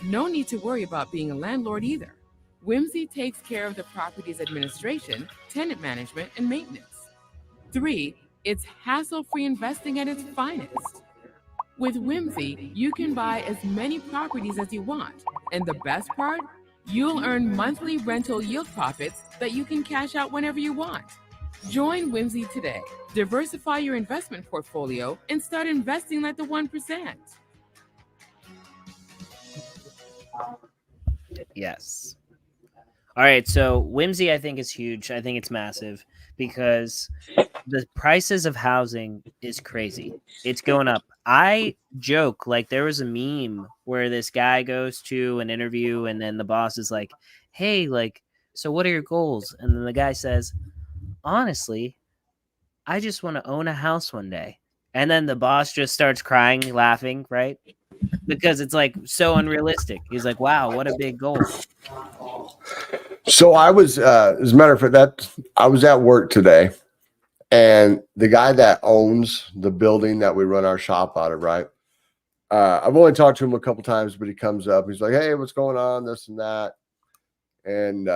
No need to worry about being a landlord either. Whimsy takes care of the property's administration, tenant management, and maintenance. 3. It's hassle-free investing at its finest. With Whimsy, you can buy as many properties as you want, and the best part? You'll earn monthly rental yield profits that you can cash out whenever you want. Join Whimsy today. Diversify your investment portfolio and start investing like the 1%. Yes. All right, so Whimsy I think is huge. I think it's massive because the prices of housing is crazy. It's going up. I joke, like there was a meme where this guy goes to an interview and then the boss is like, hey, like, so what are your goals? And then the guy says, honestly, I just want to own a house one day. And then the boss just starts crying, laughing, right? Because it's like so unrealistic. He's like, wow, what a big goal. So I was, as a matter of fact, I was at work today, and the guy that owns the building that we run our shop out of, right? I've only talked to him a couple times, but he comes up. He's like, "Hey, what's going on? This and that," and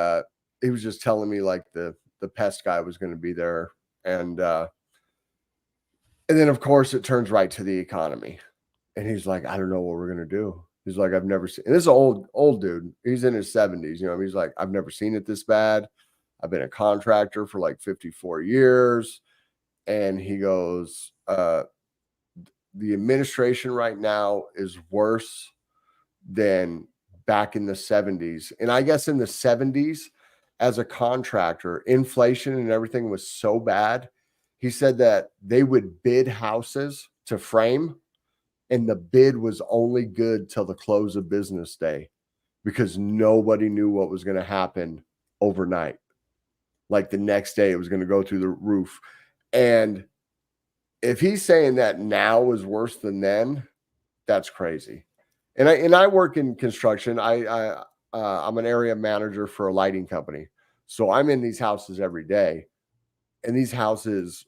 he was just telling me like the the pest guy was going to be there. And then of course it turns right to the economy. And he's like, I don't know what we're going to do. He's like, I've never seen, and this is an old dude. He's in his 70s. You know, he's like, I've never seen it this bad. I've been a contractor for like 54 years. And he goes, the administration right now is worse than back in the 70s. And I guess in the 70s, as a contractor, inflation and everything was so bad. He said that they would bid houses to frame, and the bid was only good till the close of business day because nobody knew what was going to happen overnight. Like the next day, it was going to go through the roof. And if he's saying that now is worse than then, that's crazy. And I work in construction. I'm an area manager for a lighting company. So I'm in these houses every day. And these houses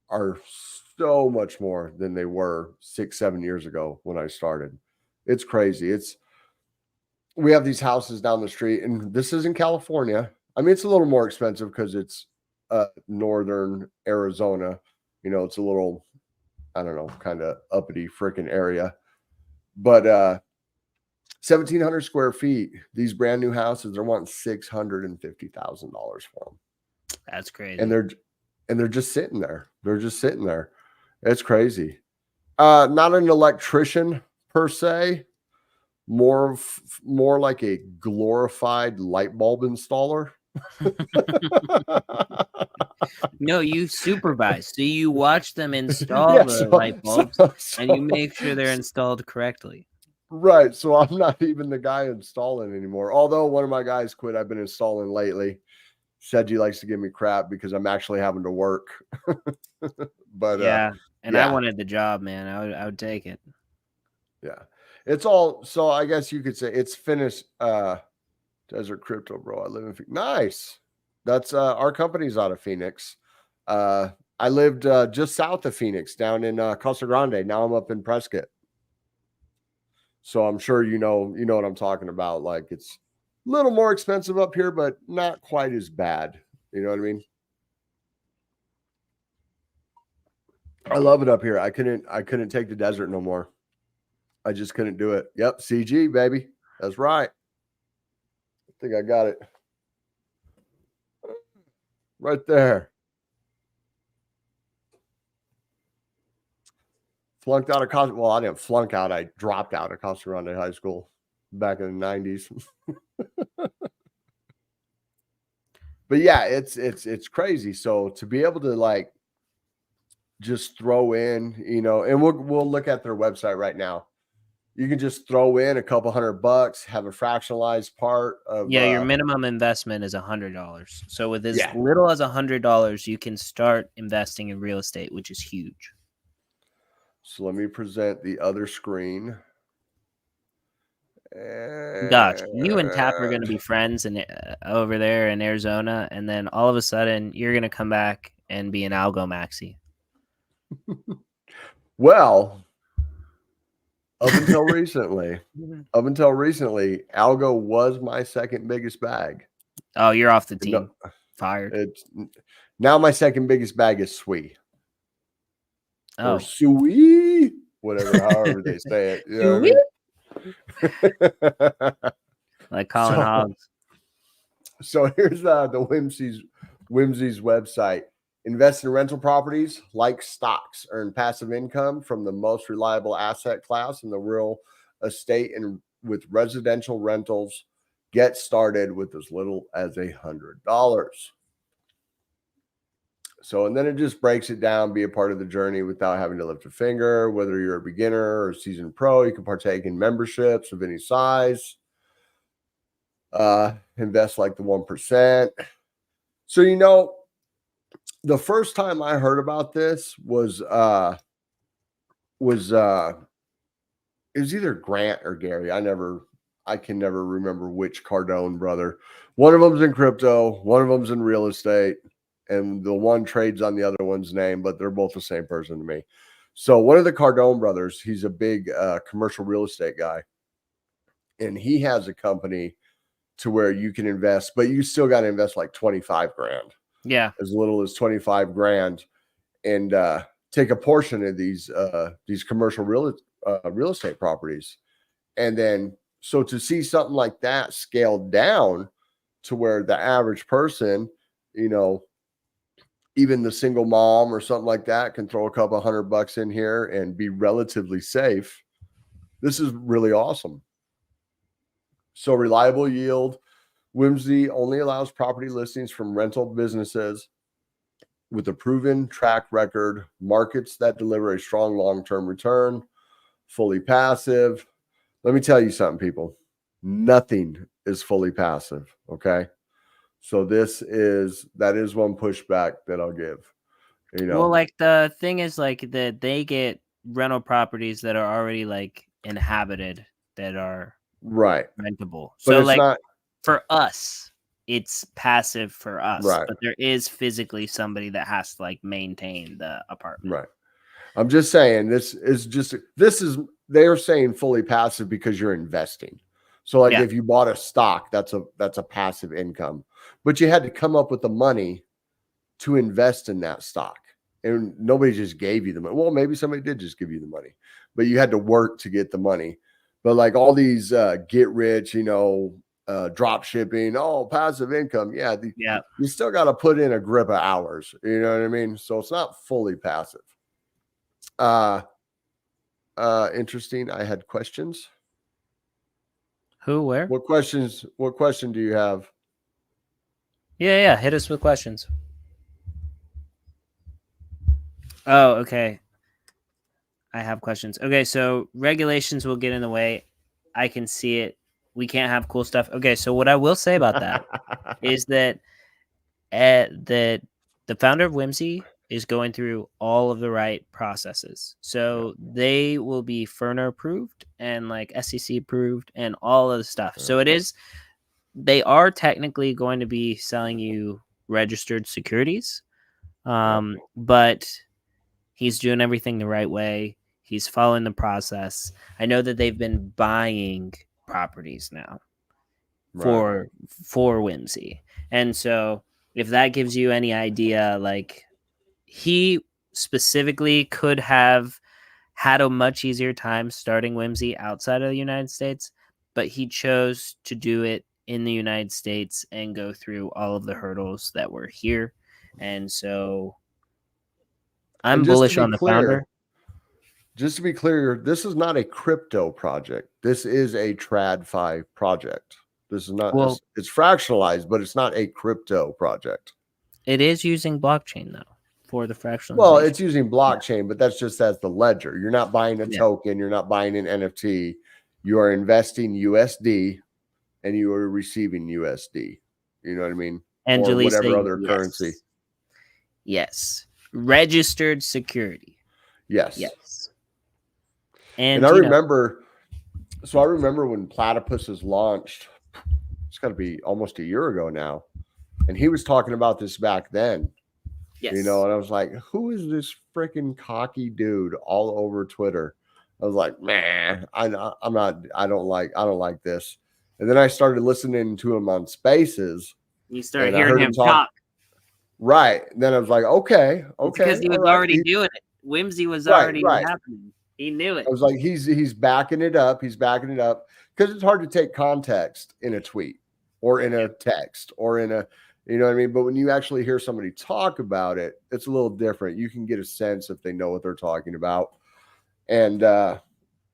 are so much more than they were 6-7 years ago when I started. It's crazy. We have these houses down the street, and this is in California. I mean, it's a little more expensive because it's northern Arizona. You know, it's a little, I don't know, kind of uppity freaking area. But 1,700 square feet, these brand new houses, they're wanting $650,000 for them. That's crazy. And they're just sitting there. They're just sitting there. It's crazy. Not an electrician per se, more like a glorified light bulb installer. No, you supervise. So you watch them install the light bulbs and you make sure they're installed correctly. Right. So I'm not even the guy installing anymore. Although one of my guys quit, I've been installing lately. Said he likes to give me crap because I'm actually having to work. But yeah. I wanted the job, man. I would take it. Yeah. It's all, so I guess you could say it's finished. Desert Crypto, bro. I live in Phoenix. Nice. That's our company's out of Phoenix. I lived just south of Phoenix, down in Casa Grande. Now I'm up in Prescott. So I'm sure you know what I'm talking about. Like, it's a little more expensive up here, but not quite as bad. You know what I mean? I love it up here. I couldn't take the desert no more. I just couldn't do it. Yep, CG, baby. That's right. I think I got it. Right there. Flunked out of Casa. Well, I didn't flunk out. I dropped out of Casa Grande High School back in the 90s. But yeah, it's crazy. So to be able to like just throw in, and we'll look at their website right now. You can just throw in a couple $100, have a fractionalized part of. Yeah, your minimum investment is $100. So with as little as $100, you can start investing in real estate, which is huge. So let me present the other screen. Gosh, you and Tap are going to be friends over there in Arizona, and then all of a sudden you're going to come back and be an algo maxi. Well, up until recently, algo was my second biggest bag. Oh, you're off the team. Fired. Now my second biggest bag is Sui. Oh, or Sui, whatever, however they say it. You know what I mean? Like Colin Hobbs. So here's the Whimsy's website. Invest in rental properties like stocks. Earn passive income from the most reliable asset class in the real estate and with residential rentals. Get started with as little as $100. So, and then it just breaks it down, be a part of the journey without having to lift a finger. Whether you're a beginner or a seasoned pro, you can partake in memberships of any size. Invest like the 1%. So, the first time I heard about this was it was either Grant or Gary. I can never remember which Cardone brother. One of them's in crypto, one of them's in real estate. And the one trades on the other one's name, but they're both the same person to me. So one of the Cardone brothers, he's a big commercial real estate guy. And he has a company to where you can invest, but you still got to invest like $25,000. Yeah. as little as 25 grand, and take a portion of these commercial real estate properties. And then, so to see something like that scaled down to where the average person, you know, even the single mom or something like that can throw a couple $100 in here and be relatively safe. This is really awesome. So reliable yield. Whimsy only allows property listings from rental businesses with a proven track record, markets that deliver a strong long-term return, fully passive. Let me tell you something, people. Nothing is fully passive. Okay. So that is one pushback that I'll give. You know, Well, like the thing is like that they get rental properties that are already like inhabited that are right. rentable. But So it's like not for us, it's passive for us, right. but there is physically somebody that has to like maintain the apartment. Right. I'm just saying they're saying fully passive because you're investing. So like if you bought a stock, that's a passive income, but you had to come up with the money to invest in that stock, and nobody just gave you the money. Well, maybe somebody did just give you the money, but you had to work to get the money. But like all these get rich, drop shipping, passive income. Yeah. You still got to put in a grip of hours. You know what I mean? So it's not fully passive. Interesting. I had questions. Who, where? What question do you have? Yeah. Hit us with questions. Oh, okay. I have questions. Okay, so regulations will get in the way. I can see it. We can't have cool stuff. Okay, so what I will say about that is that the founder of Whimsy is going through all of the right processes. So they will be FERNA approved and like SEC approved and all of the stuff. So they are technically going to be selling you registered securities. But he's doing everything the right way. He's following the process. I know that they've been buying properties now for Whimsy. And so if that gives you any idea, like he specifically could have had a much easier time starting Whimsy outside of the United States, but he chose to do it in the United States and go through all of the hurdles that were here. And so I'm bullish on the founder. Just to be clear, this is not a crypto project. This is a TradFi project. This is not. It's fractionalized, but it's not a crypto project. It is using blockchain though for the fractionalization. Well, it's using blockchain, but that's just as the ledger. You're not buying a token. You're not buying an NFT. You are investing USD, and you are receiving USD. You know what I mean? And or whatever other currency. Yes. Registered security. Yes. And I remember, I remember when Platypus launched, it's got to be almost a year ago now. And he was talking about this back then, and I was like, who is this freaking cocky dude all over Twitter? I was like, man, I don't like this. And then I started listening to him on Spaces. You started hearing him talk. Right. Then I was like, okay. Because he was already doing it. Whimsy was already happening. He knew it. I was like, he's backing it up. He's backing it up because it's hard to take context in a tweet or in a text or in a, you know what I mean? But when you actually hear somebody talk about it, it's a little different. You can get a sense if they know what they're talking about. And I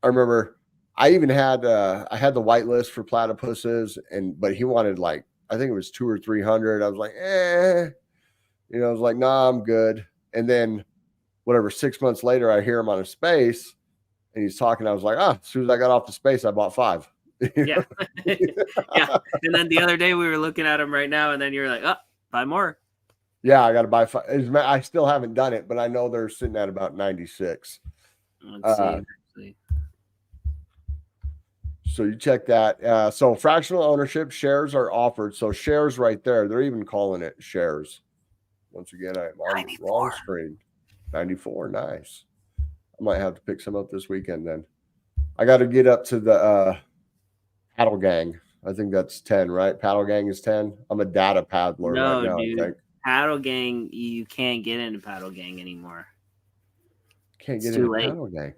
remember I even had I had the whitelist for Platypuses, but he wanted like, I think it was 200 or 300. I was like, I was like, nah, I'm good. And then whatever, 6 months later, I hear him on a Space and he's talking. I was like, as soon as I got off the Space, I bought 5. Yeah. Yeah. And then the other day we were looking at them right now, and then you're like, buy more. Yeah, I got to buy 5. I still haven't done it, but I know they're sitting at about 96. Let's see. So you check that. So fractional ownership shares are offered. So shares right there. They're even calling it shares. Once again, I'm on the wrong screen. 94. Nice. I might have to pick some up this weekend then. I got to get up to the Paddle Gang. I think that's 10, right? Paddle Gang is 10. I'm a data paddler right now, dude. I think. Paddle Gang, you can't get into Paddle Gang anymore. Can't It's get too into late. Paddle Gang.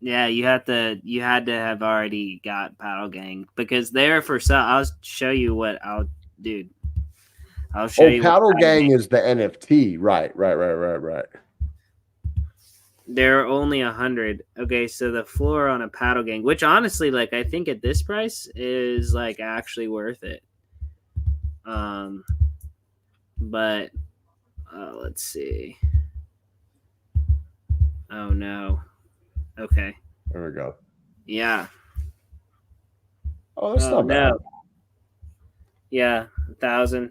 Yeah, you had to have already got Paddle Gang because they're for sale. I'll show you what I'll do. I'll show you. Paddle Gang is the NFT. Right. They're only 100. Okay, so the floor on a Paddle Gang, which honestly, like, I think at this price is like actually worth it. But let's see. Oh no. Okay. There we go. Yeah. Oh, that's not bad. Yeah, 1,000.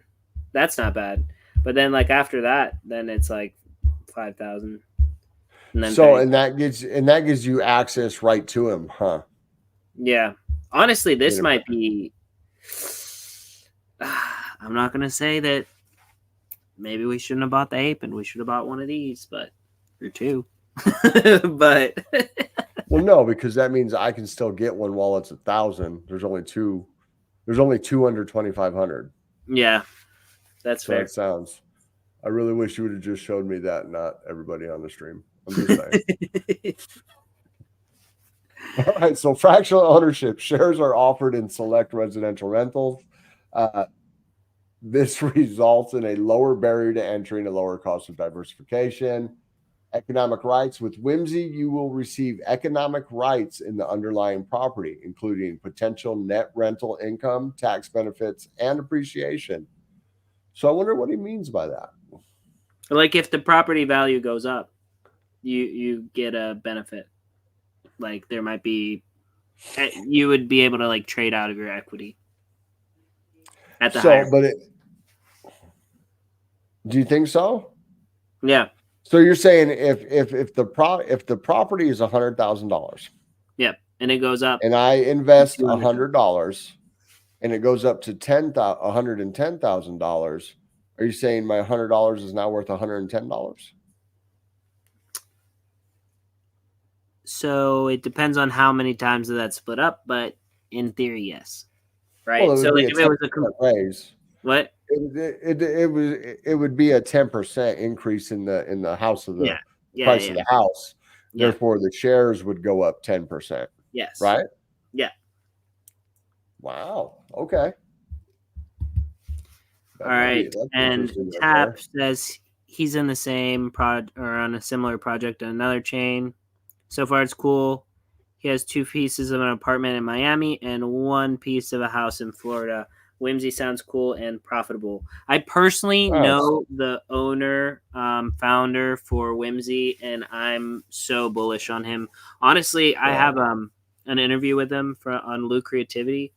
That's not bad. But then, like after that, then it's like 5,000. And then So, and that gives you access right to him, huh? Yeah. Honestly, this might be. I'm not gonna say that. Maybe we shouldn't have bought the ape, and we should have bought one of these, or two. But well, no, because that means I can still get one while it's 1,000. There's only two under 2,500. Yeah, that's so fair. That sounds. I really wish you would have just showed me that, not everybody on the stream. I'm just saying. All right, so fractional ownership shares are offered in select residential rentals. This results in a lower barrier to entry and a lower cost of diversification. Economic rights. With Whimsy, you will receive economic rights in the underlying property, including potential net rental income, tax benefits, and appreciation. So I wonder what he means by that. Like if the property value goes up, you get a benefit. Like there might be, you would be able to like trade out of your equity at the higher. But do you think so? Yeah. So you're saying if the property is $100,000, yeah, and it goes up, and I invest $100, and it goes up to $110,000, are you saying my $100 is now worth $110? So it depends on how many times that split up, but in theory, yes. Right. Well, so like if it was a raise, what? It would be a 10% increase in the house of the price of the house. Yeah. Therefore, the shares would go up 10%. Yes. Right? Yeah. Wow. Okay. All right. And Tap says he's in the same on a similar project on another chain. So far, it's cool. He has 2 pieces of an apartment in Miami and 1 piece of a house in Florida. Whimsy sounds cool and profitable. I personally know the owner, founder for Whimsy, and I'm so bullish on him. Honestly, I have an interview with him on Lou Creativity.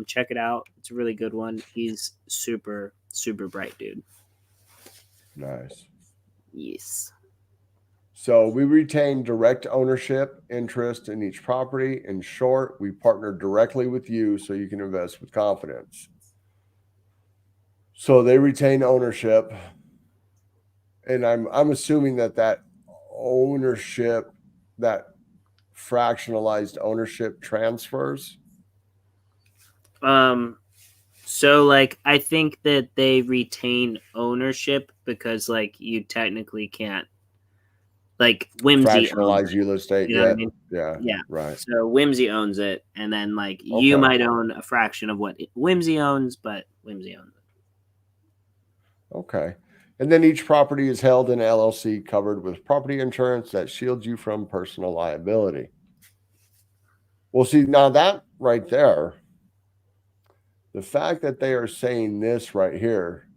Check it out. It's a really good one. He's super, super bright, dude. Nice. Yes. So we retain direct ownership interest in each property. In short, we partner directly with you so you can invest with confidence. So they retain ownership. And I'm assuming that ownership, that fractionalized ownership transfers. So like I think that they retain ownership because like you technically can't. Like Whimsy fractionalized real estate. You know what I mean? Yeah. Right. So Whimsy owns it, and then like you might own a fraction of what Whimsy owns, but Whimsy owns it. Okay. And then each property is held in LLC covered with property insurance that shields you from personal liability. Well, see, now that right there, the fact that they are saying this right here,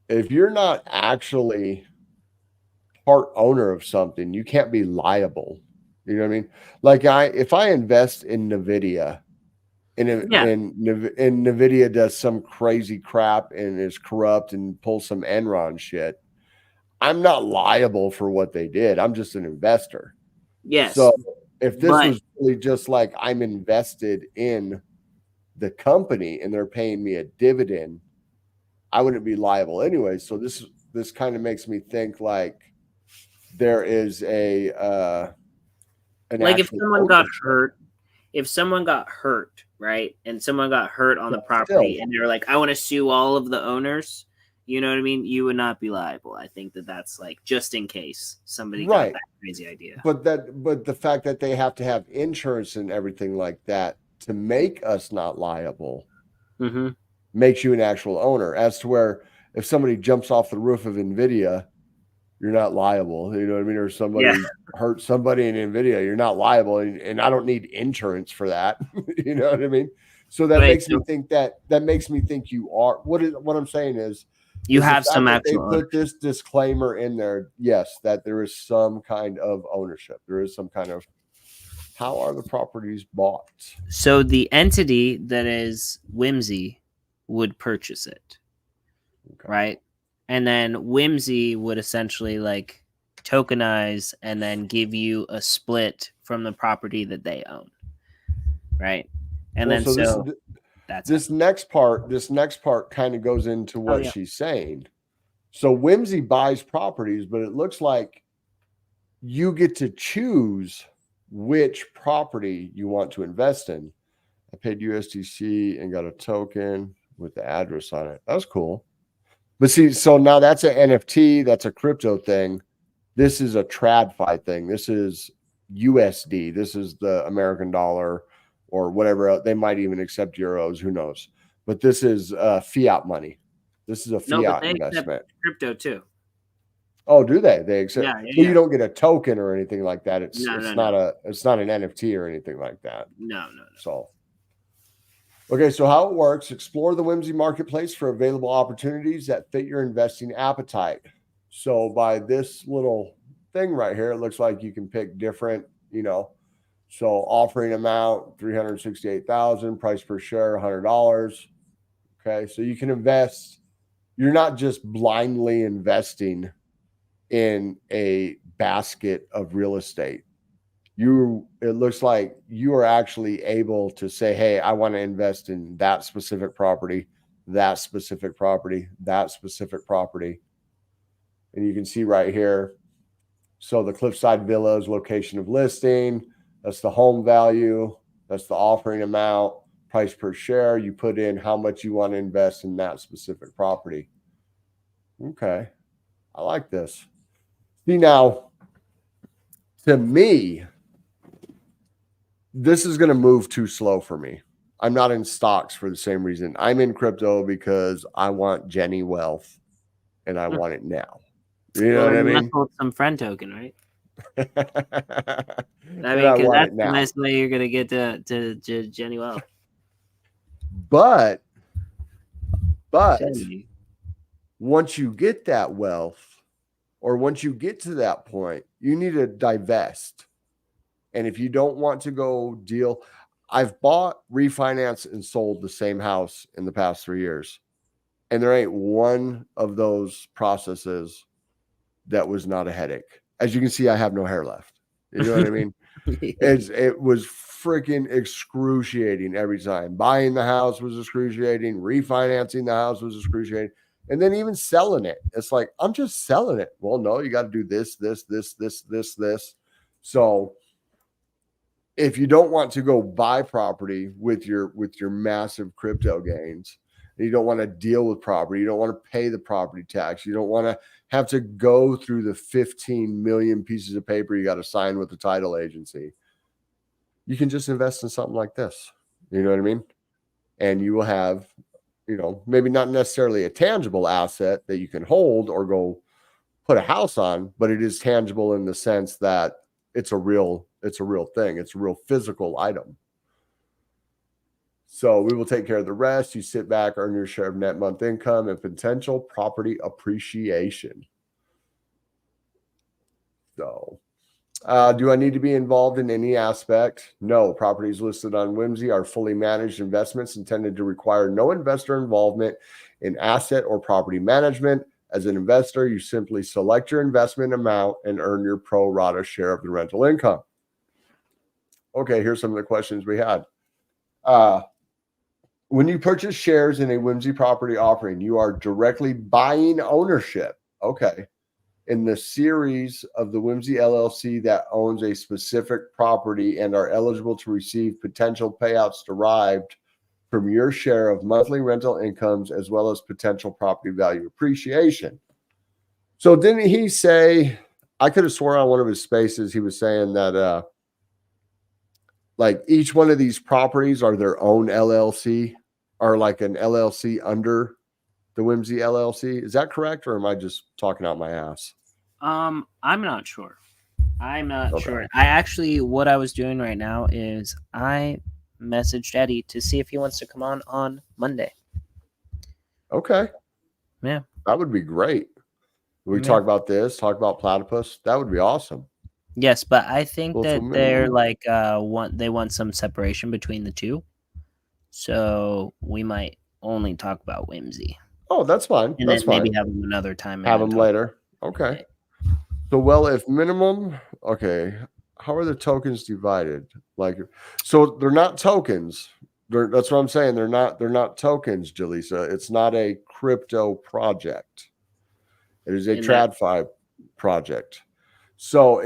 if you're not actually part owner of something, you can't be liable. You know what I mean? Like if I invest in NVIDIA and NVIDIA does some crazy crap and is corrupt and pulls some Enron shit, I'm not liable for what they did. I'm just an investor. Yes. So if this was really just like I'm invested in the company and they're paying me a dividend, I wouldn't be liable anyway. So this kind of makes me think like there is like if someone got hurt, right, and someone got hurt on the property and they're like, I want to sue all of the owners, You know what I mean? You would not be liable. I think that's like just in case somebody got Right. that crazy idea. But the fact that they have to have insurance and everything like that to make us not liable Mm-hmm. makes you an actual owner. As to where if somebody jumps off the roof of NVIDIA, you're not liable. You know what I mean? Or somebody hurts somebody in NVIDIA, you're not liable. And I don't need insurance for that. You know what I mean? So that makes me think that makes me think you are. What I'm saying is you have some they actual put this disclaimer in there. Yes, that there is some kind of ownership. There is some kind of how are the properties bought? So the entity that is Whimsy would purchase it, right? And then Whimsy would essentially like tokenize and then give you a split from the property that they own, right? And then that's this next part kind of goes into what she's saying. So Whimsy buys properties, but it looks like you get to choose which property you want to invest in. I paid USDC and got a token with the address on it. That was cool. But see, so now that's an NFT, that's a crypto thing. This is a TradFi thing. This is USD. This is the American dollar or whatever else. They might even accept euros. Who knows? But this is fiat money. This is a fiat investment. Crypto too. Oh, do they? They accept. Yeah. You don't get a token or anything like that. It's not an NFT or anything like that. No. So, okay. So how it works? Explore the Whimsy marketplace for available opportunities that fit your investing appetite. So by this little thing right here, it looks like you can pick different, so offering amount, 368,000, price per share, $100. Okay. So you can invest. You're not just blindly investing in a basket of real estate. It looks like you are actually able to say, hey, I want to invest in that specific property, that specific property, that specific property. And you can see right here. So the Cliffside Villas, location of listing, that's the home value, that's the offering amount, price per share. You put in how much you want to invest in that specific property. Okay. I like this. See, now, to me, this is going to move too slow for me. I'm not in stocks for the same reason. I'm in crypto because I want Jenny wealth and I want it now. You know what I mean? Some friend token, right? I mean, because that's the nice way you're going to get to Jenny wealth. But once you get that wealth, or once you get to that point, you need to divest. And if you don't want to go deal, I've bought, refinanced, and sold the same house in the past 3 years. And there ain't one of those processes that was not a headache. As you can see, I have no hair left. You know what I mean? It was freaking excruciating every time. Buying the house was excruciating. Refinancing the house was excruciating. And then even selling it. It's like, I'm just selling it. Well, no, you got to do this. So if you don't want to go buy property with your massive crypto gains, and you don't want to deal with property, you don't want to pay the property tax, you don't want to have to go through the 15 million pieces of paper you got to sign with the title agency, you can just invest in something like this. You know what I mean? And you will have, maybe not necessarily a tangible asset that you can hold or go put a house on, but it is tangible in the sense that it's a real thing. It's a real physical item. So we will take care of the rest. You sit back, earn your share of net month income and potential property appreciation. So do I need to be involved in any aspect? No. Properties listed on Whimsy are fully managed investments intended to require no investor involvement in asset or property management. As an investor, you simply select your investment amount and earn your pro rata share of the rental income. Okay, here's some of the questions we had. When you purchase shares in a Whimsy property offering, you are directly buying ownership. Okay. In the series of the Whimsy LLC that owns a specific property and are eligible to receive potential payouts derived from your share of monthly rental incomes as well as potential property value appreciation. So didn't he say, I could have sworn on one of his spaces, he was saying that like each one of these properties are their own LLC, or like an LLC under the Whimsy LLC. Is that correct? Or am I just talking out my ass? I'm not sure. I'm not sure. I actually, what I was doing right now is I messaged Eddie to see if he wants to come on Monday. Okay. Yeah. That would be great. We Yeah. talk about this, talk about platypus. That would be awesome. Yes, but I think Well, that so they're minimum. like they want some separation between the two. So we might only talk about Whimsy. Oh, that's fine. And That's then fine. maybe have them another time. Have them later. Okay. So, well, if minimum, okay, how are the tokens divided? Like, so they're not tokens. That's what I'm saying. They're not tokens, Jaleesa. It's not a crypto project. It is a TradFi project. So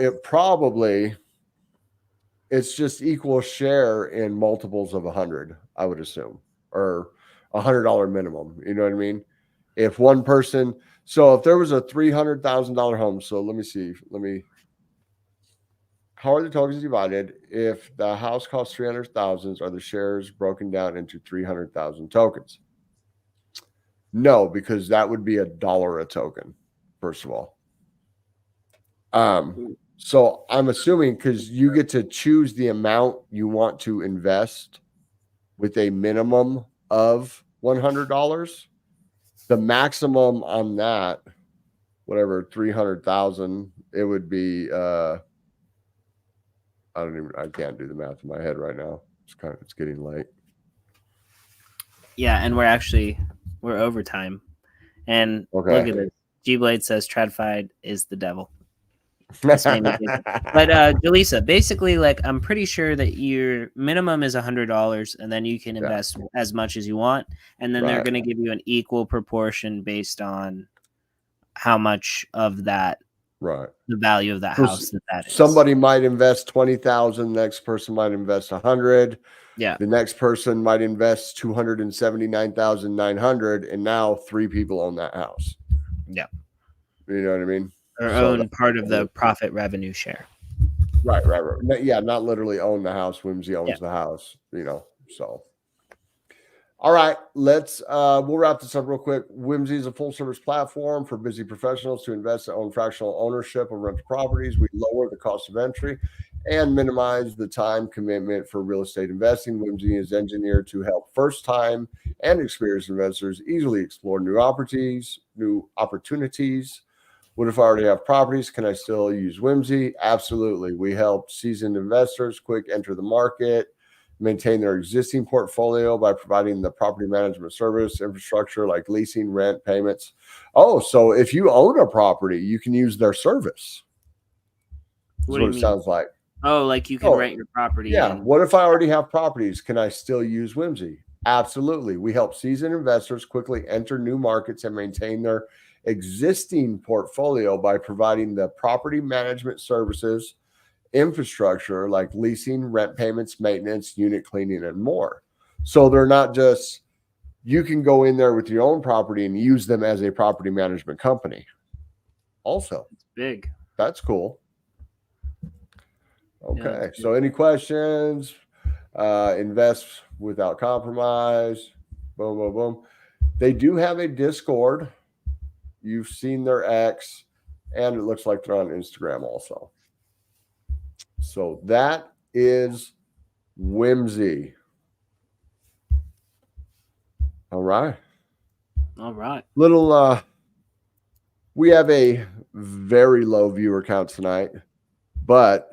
it's just equal share in multiples of 100, I would assume, or $100 minimum. You know what I mean? If one person, so if there was a $300,000 home, so let me see, how are the tokens divided? If the house costs 300,000, are the shares broken down into 300,000 tokens? No, because that would be $1 a token, first of all. So I'm assuming because you get to choose the amount you want to invest with a minimum of $100. The maximum on that, whatever, 300,000, it would be I can't do the math in my head right now. It's getting late. Yeah, and we're overtime. And look at this. G-Blade says TradFi is the devil. But Jaleesa, basically, like, I'm pretty sure that your minimum is $100, and then you can invest as much as you want, and then they're going to give you an equal proportion based on how much of that, the value of that house that is. Somebody might invest 20,000. Next person might invest 100. Yeah. The next person might invest 279,900, and now 3 people own that house. Yeah. You know what I mean? Or own part of the profit revenue share. Right. Yeah, not literally own the house. Whimsy owns the house, so. All right, we'll wrap this up real quick. Whimsy is a full service platform for busy professionals to invest and own fractional ownership of rental properties. We lower the cost of entry and minimize the time commitment for real estate investing. Whimsy is engineered to help first time and experienced investors easily explore new opportunities. What if I already have properties? Can I still use Whimsy? Absolutely. We help seasoned investors quick enter the market, maintain their existing portfolio by providing the property management service infrastructure like leasing, rent, payments. Oh, so if you own a property, you can use their service. That's what it sounds like. Oh, like you can rent your property. Yeah. What if I already have properties? Can I still use Whimsy? Absolutely. We help seasoned investors quickly enter new markets and maintain their existing portfolio by providing the property management services infrastructure like leasing, rent payments, maintenance, unit cleaning, and more. So they're not just, you can go in there with your own property and use them as a property management company. Also, it's big. That's cool. Okay. So any questions? Invest without compromise. Boom, boom, boom. They do have a Discord. You've seen their X, and it looks like they're on Instagram also. So that is Whimsy. All right. We have a very low viewer count tonight, but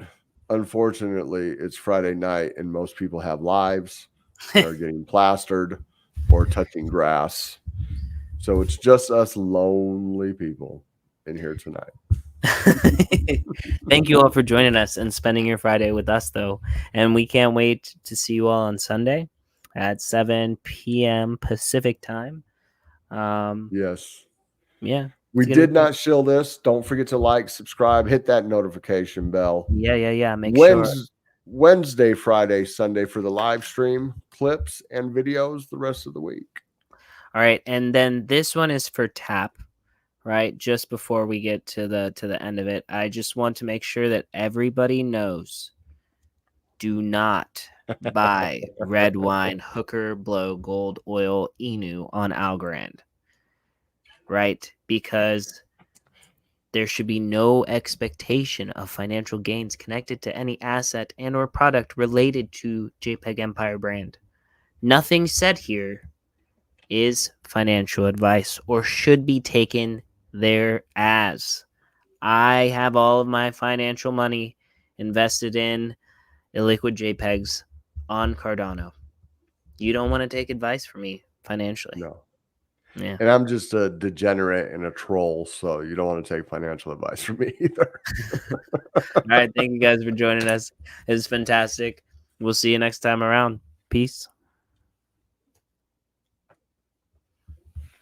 unfortunately it's Friday night and most people have lives. They're getting plastered or touching grass. So it's just us lonely people in here tonight. Thank you all for joining us and spending your Friday with us, though. And we can't wait to see you all on Sunday at 7 p.m. Pacific time. Yes. Yeah. We did not shill this. Don't forget to like, subscribe, hit that notification bell. Yeah. Make sure. Wednesday, Friday, Sunday for the live stream clips and videos the rest of the week. All right, and then this one is for Tap, right? Just before we get to the end of it, I just want to make sure that everybody knows: do not buy red wine, hooker, blow, gold, oil, Inu on Algorand, right? Because there should be no expectation of financial gains connected to any asset and or product related to JPEG Empire brand. Nothing said here is financial advice or should be taken there as. I have all of my financial money invested in illiquid JPEGs on Cardano. You don't want to take advice from me financially. No. Yeah. And I'm just a degenerate and a troll, so you don't want to take financial advice from me either. All right. Thank you guys for joining us. It was fantastic. We'll see you next time around. Peace.